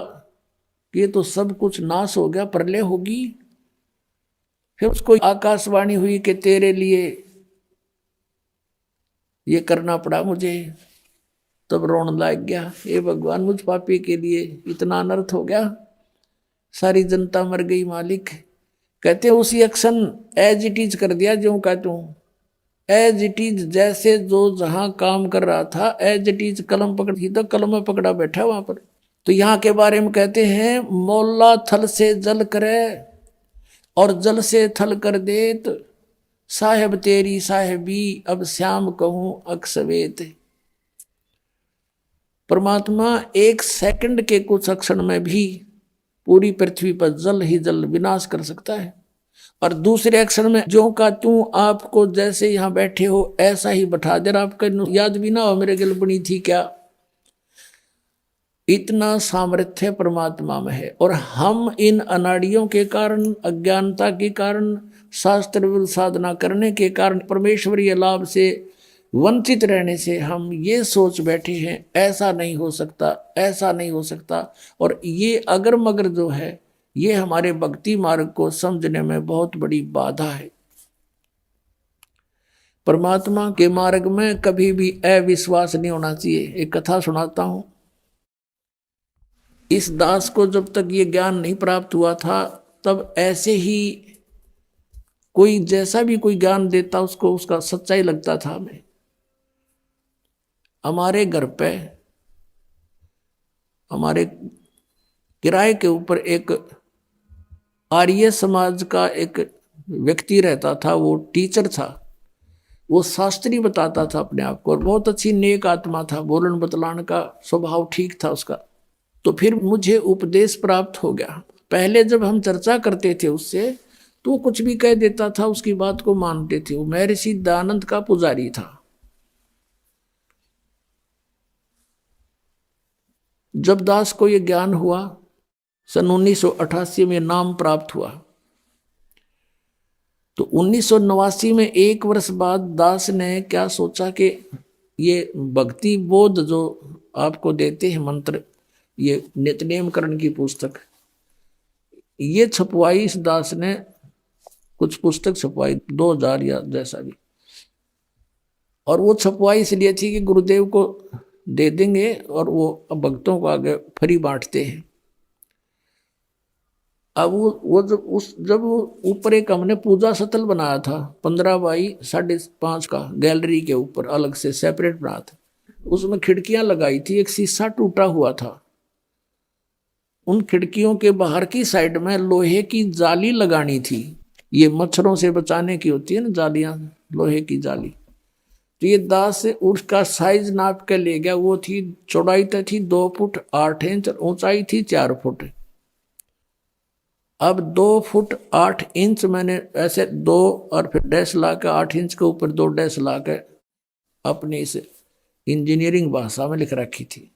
कि ये तो सब कुछ नाश हो गया, प्रलय होगी। फिर उसको आकाशवाणी हुई कि तेरे लिए ये करना पड़ा मुझे। तब रोने लग गया, हे भगवान मुझ पापी के लिए इतना अनर्थ हो गया, सारी जनता मर गई मालिक। कहते उसी एक्शन एज इट इज कर दिया, जो का तू एज इट इज, जैसे जो जहां काम कर रहा था एज इट इज, कलम पकड़ थी तो कलम में पकड़ा बैठा वहां पर। तो यहाँ के बारे में कहते हैं, मौला थल से जल करे और जल से थल कर देत, साहेब तेरी साहेबी अब श्याम कहूं अक्सवेत। परमात्मा एक सेकंड के कुछ क्षण में भी पूरी पृथ्वी पर जल ही जल विनाश कर सकता है। और दूसरे अक्षर में जो का तू, आपको जैसे यहां बैठे हो ऐसा ही बैठा दे, आपका याद भी ना हो मेरे गिल बनी थी क्या। इतना सामर्थ्य परमात्मा में है। और हम इन अनाड़ियों के कारण, अज्ञानता के कारण, शास्त्र विरुद्ध साधना करने के कारण, परमेश्वरीय लाभ से वंचित रहने से हम ये सोच बैठे हैं ऐसा नहीं हो सकता, ऐसा नहीं हो सकता। और ये अगर मगर जो है, ये हमारे भक्ति मार्ग को समझने में बहुत बड़ी बाधा है। परमात्मा के मार्ग में कभी भी अविश्वास नहीं होना चाहिए। एक कथा सुनाता हूं। इस दास को जब तक ये ज्ञान नहीं प्राप्त हुआ था, तब ऐसे ही कोई जैसा भी कोई ज्ञान देता उसको उसका सच्चाई लगता था हमें। हमारे घर पे, हमारे किराए के ऊपर एक आर्य समाज का एक व्यक्ति रहता था। वो टीचर था, वो शास्त्री बताता था अपने आप को, और बहुत अच्छी नेक आत्मा था, बोलन बतलाने का स्वभाव ठीक था उसका। तो फिर मुझे उपदेश प्राप्त हो गया। पहले जब हम चर्चा करते थे उससे, तो वो कुछ भी कह देता था, उसकी बात को मानते थे। वो महर्षि दयानंद का पुजारी था। जब दास को ये ज्ञान हुआ, सन 1988 में नाम प्राप्त हुआ, तो 1989 में 1 वर्ष बाद दास ने क्या सोचा कि ये भक्ति बोध जो आपको देते हैं मंत्र, ये नित्यनेमकरण की पुस्तक, ये छपवाई इस दास ने, कुछ पुस्तक छपवाई 2000 या जैसा भी। और वो छपवाई इसलिए थी कि गुरुदेव को दे देंगे और वो भक्तों को आगे फ्री बांटते हैं। अब वो जब वो ऊपर एक हमने पूजा सतल बनाया था 15 बाई 5.5 का, गैलरी के ऊपर अलग से सेपरेट बना था, उसमें खिड़कियां लगाई थी, एक शीशा टूटा हुआ था, उन खिड़कियों के बाहर की साइड में लोहे की जाली लगानी थी, ये मच्छरों से बचाने की होती है ना जालियां, लोहे की जाली। तो ये दास से उसका साइज नाप के ले गया, वो थी चौड़ाई तो थी 2 फुट 8 इंच, ऊंचाई थी 4 फुट। अब 2 फुट 8 इंच मैंने ऐसे 2 और फिर डैश ला के 8 इंच के ऊपर 2 डैश ला के अपनी इस इंजीनियरिंग भाषा में लिख रखी थी,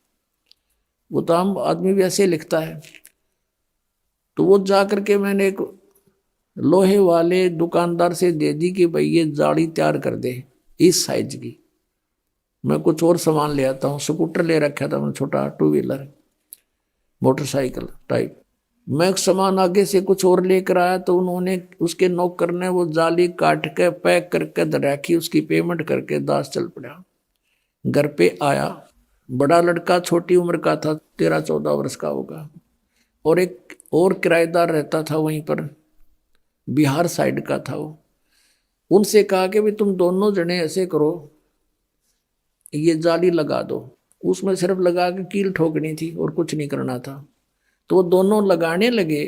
वो तो आम आदमी भी ऐसे लिखता है। तो वो जा करके मैंने एक लोहे वाले दुकानदार से दे दी कि भाई ये जाली तैयार कर दे इस साइज की। मैं कुछ और सामान ले आता हूँ, स्कूटर ले रखा था मैं, छोटा 2 व्हीलर मोटरसाइकिल टाइप। मैं सामान आगे से कुछ और लेकर आया तो उन्होंने उसके नौकर ने वो जाली काट के पैक करके रखी, उसकी पेमेंट करके दास चल पड़ा। घर पे आया, बड़ा लड़का छोटी उम्र का था, 13-14 वर्ष का होगा, और एक और किराएदार रहता था वहीं पर, बिहार साइड का था वो। उनसे कहा कि भाई तुम दोनों जने ऐसे करो, ये जाली लगा दो। उसमें सिर्फ लगा के कील ठोकनी थी और कुछ नहीं करना था। तो वो दोनों लगाने लगे,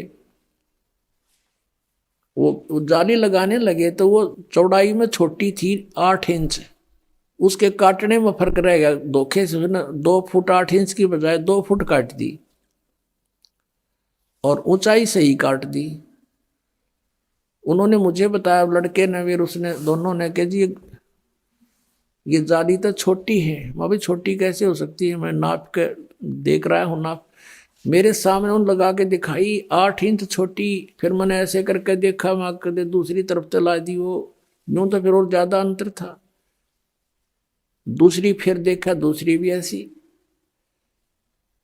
वो जाली लगाने लगे तो वो चौड़ाई में छोटी थी 8 इंच, उसके काटने में फर्क रह गया, धोखे से 2 फुट 8 इंच की बजाय 2 फुट काट दी और ऊंचाई सही काट दी। उन्होंने मुझे बताया, लड़के ने फिर उसने दोनों ने कहा जी ये जाली तो छोटी है। मैं भी छोटी कैसे हो सकती है, मैं नाप के देख रहा हूँ नाप, मेरे सामने उन लगा के दिखाई 8 इंच छोटी। फिर मैंने ऐसे करके देखा, मैं कदे दूसरी तरफ चला दी, वो यूं तो फिर और ज्यादा अंतर था। दूसरी फिर देखा, दूसरी भी ऐसी।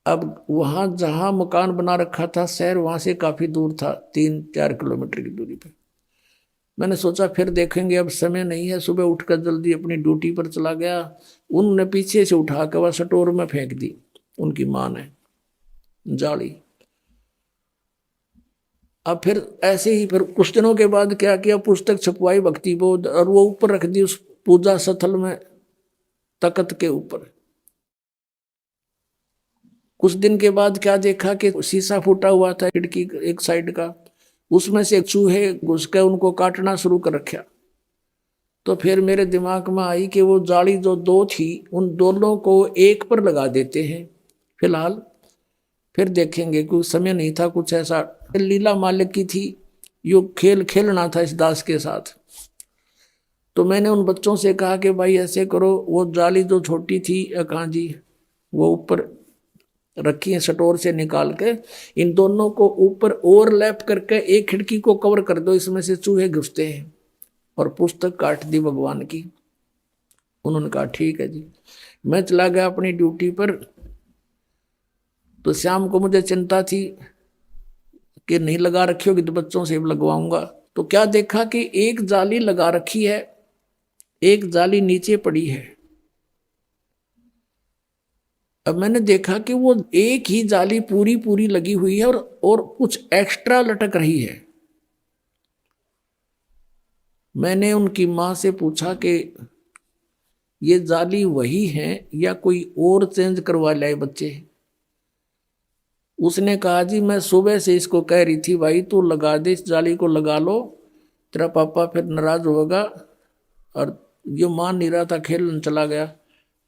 अब वहां जहां मकान बना रखा था शहर, वहां से काफी दूर था, 3-4 किलोमीटर की दूरी पे। मैंने सोचा फिर देखेंगे, अब समय नहीं है। सुबह उठकर जल्दी अपनी ड्यूटी पर चला गया। उनने पीछे से उठा के वह स्टोर में फेंक दी, उनकी माँ ने जाली। अब फिर ऐसे ही फिर कुछ दिनों के बाद क्या किया, पुस्तक छपवाई भक्ति बोध, और वो ऊपर रख दी उस पूजा स्थल में, तख्त के ऊपर। कुछ दिन के बाद क्या देखा कि शीशा फूटा हुआ था खिड़की एक साइड का, उसमें से चूहे घुस के उनको काटना शुरू कर रखा। तो फिर मेरे दिमाग में आई कि वो जाली जो 2 थी, उन दोनों को एक पर लगा देते हैं फिलहाल, फिर देखेंगे। कुछ समय नहीं था, कुछ ऐसा लीला मालिक की थी, यो खेल खेलना था इस दास के साथ। तो मैंने उन बच्चों से कहा कि भाई ऐसे करो, वो जाली जो छोटी थी कहाँ जी, वो ऊपर रखी है स्टोर से निकाल के, इन दोनों को ऊपर ओवरलैप करके एक खिड़की को कवर कर दो, इसमें से चूहे घुसते हैं। और पुस्तक काट दी भगवान की। उन्होंने कहा ठीक है जी। मैं चला गया अपनी ड्यूटी पर। तो शाम को मुझे चिंता थी कि नहीं लगा रखी होगी तो बच्चों से लगवाऊंगा। तो क्या देखा कि एक जाली लगा रखी है, एक जाली नीचे पड़ी है। अब मैंने देखा कि वो एक ही जाली पूरी पूरी लगी हुई है और कुछ एक्स्ट्रा लटक रही है। मैंने उनकी माँ से पूछा कि ये जाली वही है या कोई और चेंज करवा लाए बच्चे। उसने कहा जी मैं सुबह से इसको कह रही थी भाई तू लगा दे, इस जाली को लगा लो, तेरा पापा फिर नाराज होगा। और ये मान नहीं रहा था, खेलने चला गया।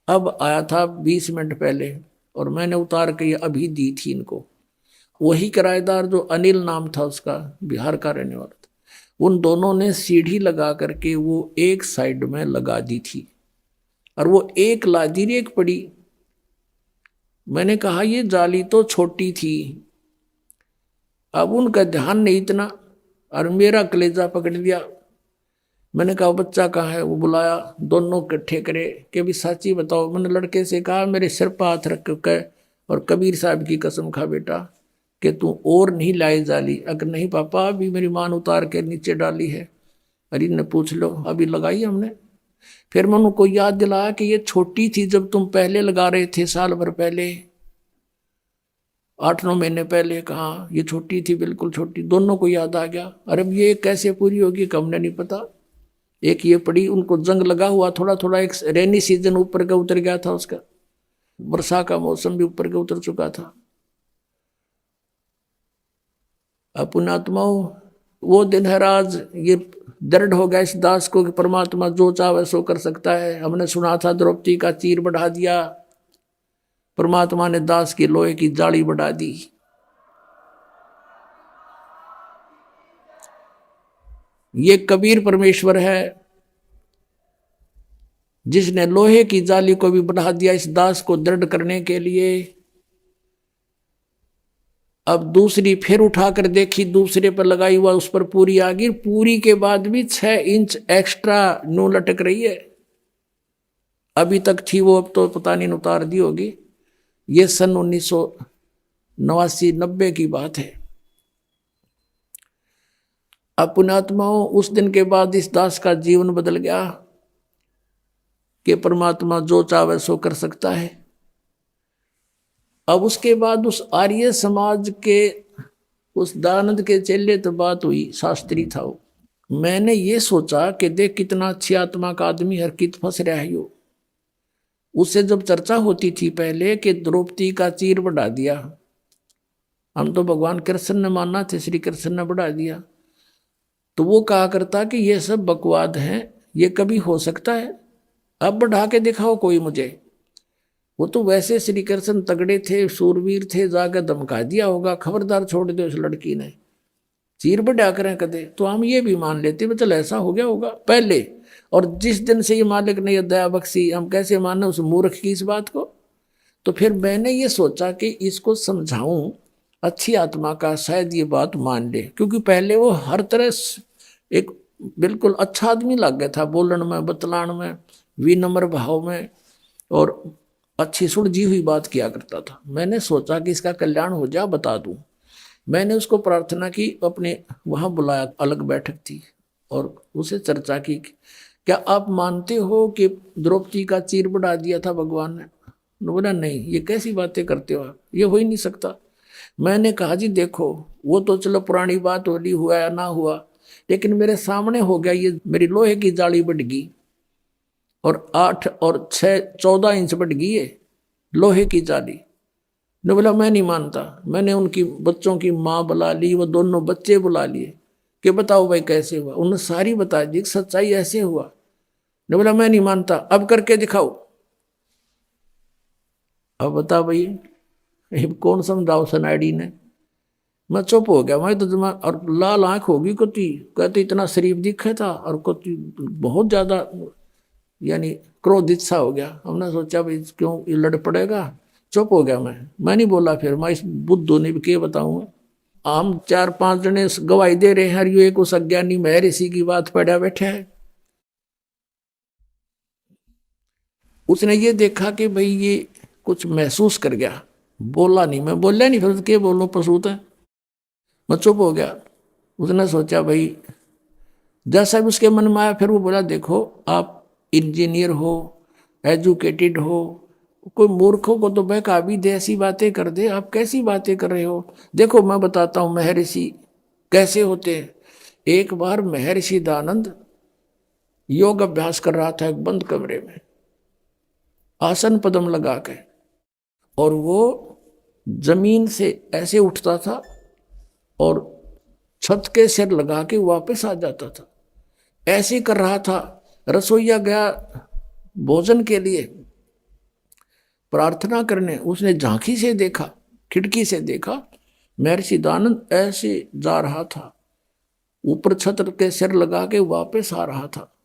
अब आया था 20 मिनट पहले और मैंने उतार के ये अभी दी थी इनको। वही किराएदार जो अनिल नाम था उसका, बिहार का रहने वाला था, उन दोनों ने सीढ़ी लगा करके वो एक साइड में लगा दी थी और वो एक लादी एक पड़ी। मैंने कहा ये जाली तो छोटी थी। अब उनका ध्यान नहीं इतना और मेरा कलेजा पकड़ लिया। मैंने कहा बच्चा कहाँ है, वो बुलाया, दोनों इकट्ठे करे कि भी साची बताओ। मैंने लड़के से कहा मेरे सिर पर हाथ रख के और कबीर साहब की कसम खा बेटा कि तू और नहीं लाई जाली। अगर नहीं पापा अभी मेरी मान उतार के नीचे डाली है। अरे ने पूछ लो, अभी लगाई हमने। फिर मैं उनको याद दिलाया कि ये छोटी थी जब तुम पहले लगा रहे थे साल भर पहले। 8-9 महीने पहले कहा, ये छोटी थी, बिल्कुल छोटी, दोनों को याद आ गया। अरे ये कैसे पूरी होगी कि हमने नहीं पता। एक ये पड़ी, उनको जंग लगा हुआ थोड़ा थोड़ा, एक रेनी सीजन ऊपर का उतर गया था उसका, वर्षा का मौसम भी ऊपर का उतर चुका था। पुण्यात्माओं, वो दिन है आज, ये दृढ़ हो गया इस दास को कि परमात्मा जो चाहे सो कर सकता है। हमने सुना था द्रौपदी का चीर बढ़ा दिया, परमात्मा ने दास की लोहे की जाली बढ़ा दी। ये कबीर परमेश्वर है जिसने लोहे की जाली को भी बढ़ा दिया इस दास को दृढ़ करने के लिए। अब दूसरी फिर उठाकर देखी, दूसरे पर लगाई हुआ, उस पर पूरी आ गई। पूरी के बाद भी 6 इंच एक्स्ट्रा नू लटक रही है। अभी तक थी वो, अब तो पता नहीं उतार दी होगी। ये सन 1989-90 की बात है। अब पुण्यात्माओं, उस दिन के बाद इस दास का जीवन बदल गया कि परमात्मा जो चाहे सो कर सकता है। अब उसके बाद उस आर्य समाज के उस दयानंद के चेले तो बात हुई, शास्त्री था वो। मैंने ये सोचा कि देख कितना अच्छी आत्मा का आदमी, हर कित फंस रहा है यो। उससे जब चर्चा होती थी पहले कि द्रौपदी का चीर बढ़ा दिया, हम तो भगवान कृष्ण ने माना थे, श्री कृष्ण ने बढ़ा दिया, तो वो कहा करता कि ये सब बकवाद हैं, ये कभी हो सकता है, अब बढ़ा के दिखाओ कोई मुझे। वो तो वैसे श्री कृष्ण तगड़े थे, सूरवीर थे, जाकर धमका दिया होगा, खबरदार छोड़ दो इस लड़की ने, चीर बढ़ा करें कदे, तो हम ये भी मान लेते चल ऐसा हो गया होगा पहले। और जिस दिन से ये मालिक ने ये दया बख्शी, हम कैसे माने उस मूर्ख की इस बात को। तो फिर मैंने ये सोचा कि इसको समझाऊं अच्छी आत्मा का, शायद ये बात मान ले, क्योंकि पहले वो हर तरह एक बिल्कुल अच्छा आदमी लग गया था, बोलन में, बतलान में, विनम्र भाव में, और अच्छी सुलझी हुई बात किया करता था। मैंने सोचा कि इसका कल्याण हो जा, बता दूं। मैंने उसको प्रार्थना की, अपने वहां बुलाया, अलग बैठक थी, और उसे चर्चा की, क्या आप मानते हो कि द्रौपदी का चीर बढ़ा दिया था भगवान ने? बोला नहीं, ये कैसी बातें करते हो आप, ये हो ही नहीं सकता। मैंने कहा जी देखो, वो तो चलो पुरानी बात होली, हुआ या ना हुआ, लेकिन मेरे सामने हो गया, ये मेरी लोहे की जाली बढ़ गई, और 8 और 6 14 इंच बढ़ गई है लोहे की जाली। ने बोला मैं नहीं मानता। मैंने उनकी बच्चों की माँ बुला ली, वो दोनों बच्चे बुला लिए कि बताओ भाई कैसे हुआ। उन्होंने सारी बता दी, सच्चाई ऐसे हुआ। ने बोला मैं नहीं मानता, अब करके दिखाओ। अब बता भाई, कौन समझाओ सनाडी ने। मैं चुप हो गया, मैं तो जमा, और लाल आंख होगी कुत्ती, कहते इतना शरीफ दिखे था, और कुत्ती बहुत ज्यादा यानी क्रोधित सा हो गया। हमने सोचा भाई क्यों ये लड़ पड़ेगा, चुप हो गया मैं नहीं बोला। फिर मैं इस बुद्धू ने भी क्या बताऊंगा। हम 4-5 जने गवाही दे रहे हैं, हरियो एक उस अज्ञानी महर्षि की बात पढ़ा बैठा है। उसने ये देखा कि भाई ये कुछ महसूस कर गया, बोला नहीं, मैं बोला नहीं, फिर क्या बोलो, पसूत है। मैं चुप हो गया। उसने सोचा भाई जैसा भी उसके मन में आया, फिर वो बोला देखो आप इंजीनियर हो, एजुकेटेड हो, कोई मूर्खों को तो बहका भी दे, ऐसी बातें कर दे, आप कैसी बातें कर रहे हो। देखो मैं बताता हूँ महर्षि कैसे होते हैं। एक बार महर्षि दयानंद योग अभ्यास कर रहा था एक बंद कमरे में, आसन पद्म लगा के, और वो जमीन से ऐसे उठता था और छत के सिर लगा के वापस आ जाता था, ऐसे कर रहा था। रसोईया गया भोजन के लिए प्रार्थना करने, उसने झांकी से देखा, खिड़की से देखा, महर्षि दयानंद ऐसे जा रहा था, ऊपर छत के सिर लगा के वापस आ रहा था।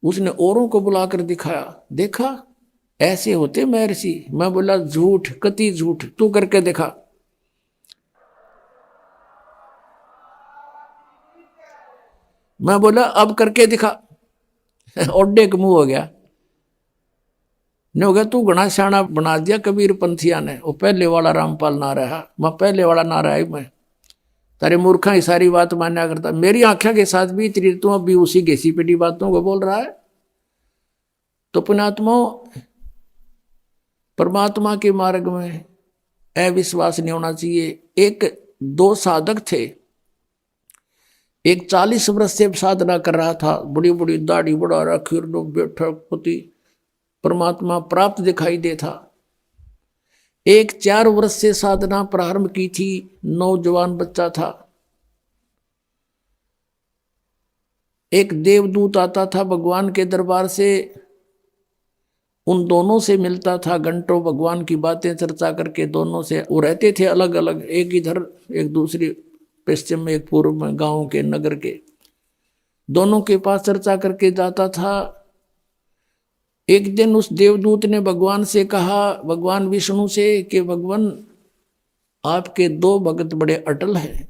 उसने औरों को बुलाकर दिखाया, देखा ऐसे होते महर्षि। मैं बोला झूठ, कति झूठ, तू करके दिखा। मैं बोला अब करके दिखा। ओडे का मुंह हो गया, ने हो गया तू घना सियाना बना दिया कबीर पंथिया ने, वो पहले वाला रामपाल ना रहा, मैं पहले वाला ना रहा, मैं तारे मूर्खा ही सारी बात मान्या करता, मेरी आंखों के साथ भी तेरी, तू अभी उसी घेसी पेटी बातों को बोल रहा है। तो पुण्यात्माओं, परमात्मा के मार्ग में अविश्वास नहीं होना चाहिए। एक दो साधक थे, एक 40 वर्ष से साधना कर रहा था, बड़ी बड़ी दाढ़ी बढ़ा रखी, बैठक पति परमात्मा प्राप्त दिखाई देता। एक 4 वर्ष से साधना प्रारंभ की थी, नौजवान बच्चा था। एक देवदूत आता था भगवान के दरबार से, उन दोनों से मिलता था, घंटों भगवान की बातें चर्चा करके दोनों से। वो रहते थे अलग अलग, एक इधर एक दूसरी पश्चिम में, एक पूर्व में, गांव के नगर के। दोनों के पास चर्चा करके जाता था। एक दिन उस देवदूत ने भगवान से कहा, भगवान विष्णु से, कि भगवान आपके 2 भगत बड़े अटल हैं,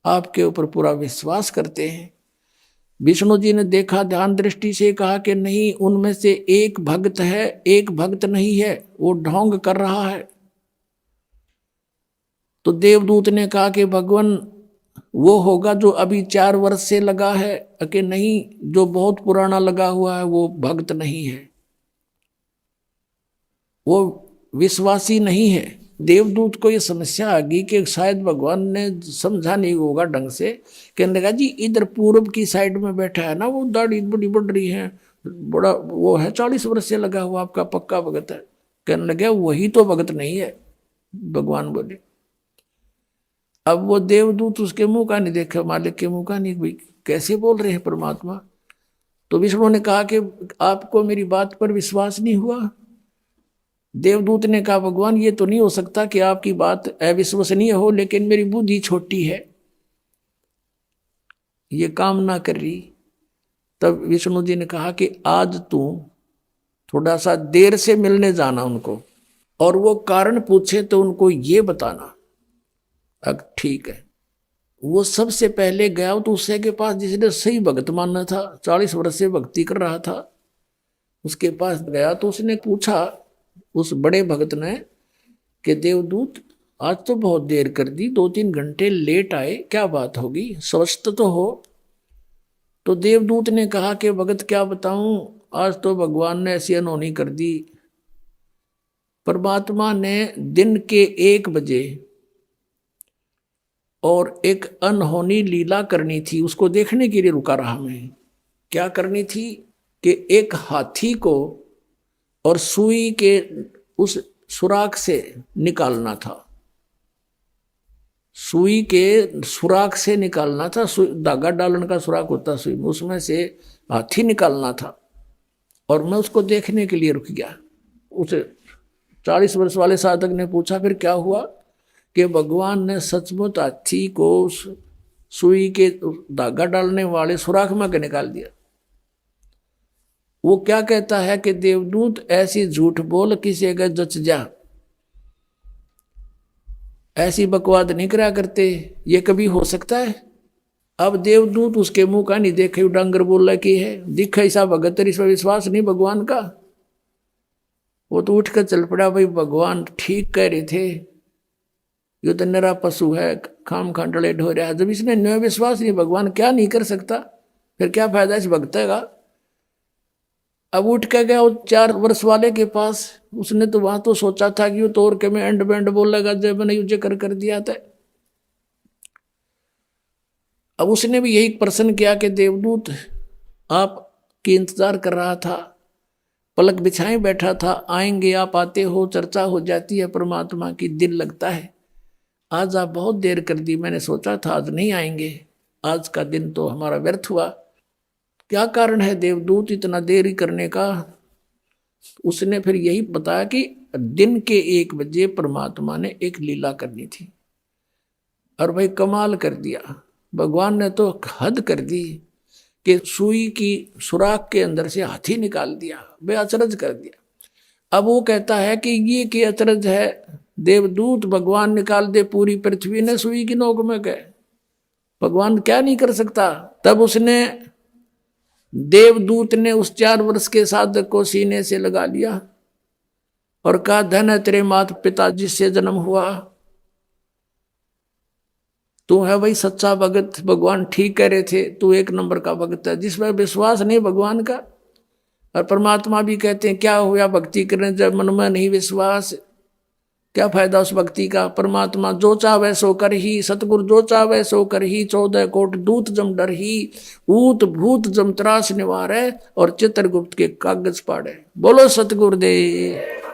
आपके ऊपर पूरा विश्वास करते हैं। विष्णु जी ने देखा, ध्यान दृष्टि से कहा कि नहीं, उनमें से एक भक्त है, एक भक्त नहीं है, वो ढोंग कर रहा है। तो देवदूत ने कहा कि भगवान वो होगा जो अभी 4 वर्ष से लगा है, कि नहीं, जो बहुत पुराना लगा हुआ है वो भक्त नहीं है, वो विश्वासी नहीं है। देवदूत को ये समस्या आ गई कि शायद भगवान ने समझा नहीं होगा ढंग से। कहने लगा, जी इधर पूर्व की साइड में बैठा है ना, वो दाढ़ी बड़ी बढ़ रही है, बड़ा वो है, 40 वर्ष से लगा हुआ, आपका पक्का भगत है। कहने लगे, वही तो भगत नहीं है। भगवान बोले। अब वो देवदूत उसके मुंह का नहीं देखा, मालिक के मुंह का नहीं, भाई कैसे बोल रहे हैं परमात्मा। तो विष्णु ने कहा कि आपको मेरी बात पर विश्वास नहीं हुआ। देवदूत ने कहा, भगवान ये तो नहीं हो सकता कि आपकी बात अविश्वसनीय हो, लेकिन मेरी बुद्धि छोटी है, ये काम ना कर रही। तब विष्णु जी ने कहा कि आज तू थोड़ा सा देर से मिलने जाना उनको, और वो कारण पूछे तो उनको ये बताना। अब ठीक है। वो सबसे पहले गया तो उससे के पास, जिसने सही भगत मानना था, 40 वर्ष से भक्ति कर रहा था, उसके पास गया तो उसने पूछा उस बड़े भगत ने कि देवदूत आज तो बहुत देर कर दी, 2-3 घंटे लेट आए, क्या बात होगी, स्वस्थ तो हो। तो देवदूत ने कहा कि भगत क्या बताऊं, आज तो भगवान ने ऐसी अनहोनी कर दी। परमात्मा ने दिन के 1 बजे और एक अनहोनी लीला करनी थी, उसको देखने के लिए रुका रहा मैं। क्या करनी थी कि एक हाथी को और सुई के उस सुराख से निकालना था, सुई के सुराख से निकालना था। धागा डालने का सुराख होता सुई में, उसमें से हाथी निकालना था। और मैं उसको देखने के लिए रुक गया। उस 40 वर्ष वाले साधक ने पूछा, फिर क्या हुआ? कि भगवान ने सचमुच हाथी को सुई के धागा डालने वाले सुराख में के निकाल दिया। वो क्या कहता है कि देवदूत ऐसी झूठ बोल किसी अगर जच जा, ऐसी बकवाद नहीं करा करते, ये कभी हो सकता है? अब देवदूत उसके मुंह का नहीं देखे, डांगर बोल रहा कि है दिखा ऐसा भगत, इस पर विश्वास नहीं भगवान का। वो तो उठ कर चल पड़ा, भाई भगवान ठीक कह रहे थे, ये तो निरा पशु है, खाम खांडले ढो रहा है। जब इसने न विश्वास नहीं, भगवान क्या नहीं कर सकता, फिर क्या फायदा इस भक्त का। अब उठ के गया वो 4 वर्ष वाले के पास। उसने तो वहां तो सोचा था कि वो तोड़ के मैं एंड बैंड बोलेगा, जब मैंने युज कर दिया था। अब उसने भी यही प्रश्न किया कि देवदूत आपकी इंतजार कर रहा था, पलक बिछाए बैठा था, आएंगे आप, आते हो, चर्चा हो जाती है परमात्मा की, दिल लगता है। आज आप बहुत देर कर दी, मैंने सोचा था आज नहीं आएंगे, आज का दिन तो हमारा व्यर्थ हुआ। क्या कारण है देवदूत इतना देरी करने का? उसने फिर यही बताया कि दिन के 1 बजे परमात्मा ने एक लीला करनी थी। और भाई कमाल कर दिया, भगवान ने तो हद कर दी कि सुई की सुराख के अंदर से हाथी निकाल दिया, बे अचरज कर दिया। अब वो कहता है कि ये कि अचरज है, देवदूत भगवान निकाल दे पूरी पृथ्वी ने सुई की नोक में गए, भगवान क्या नहीं कर सकता। तब उसने देवदूत ने उस 4 वर्ष के साधक को सीने से लगा लिया और कहा, धन है तेरे माता पिता जिससे जन्म हुआ, तू है भाई सच्चा भगत, भगवान ठीक कह रहे थे, तू 1 नंबर का भगत है। जिसमें विश्वास नहीं भगवान का, और परमात्मा भी कहते हैं क्या हुआ भक्ति करने जब मन में नहीं विश्वास, क्या फायदा उस भक्ति का। परमात्मा जो चावे सो कर ही, सतगुरु जो चावे सो कर ही, 14 कोट दूत जम डर ही, ऊत भूत जम त्रास निवारे, और चित्रगुप्त के कागज पाड़े। बोलो सतगुरुदेव।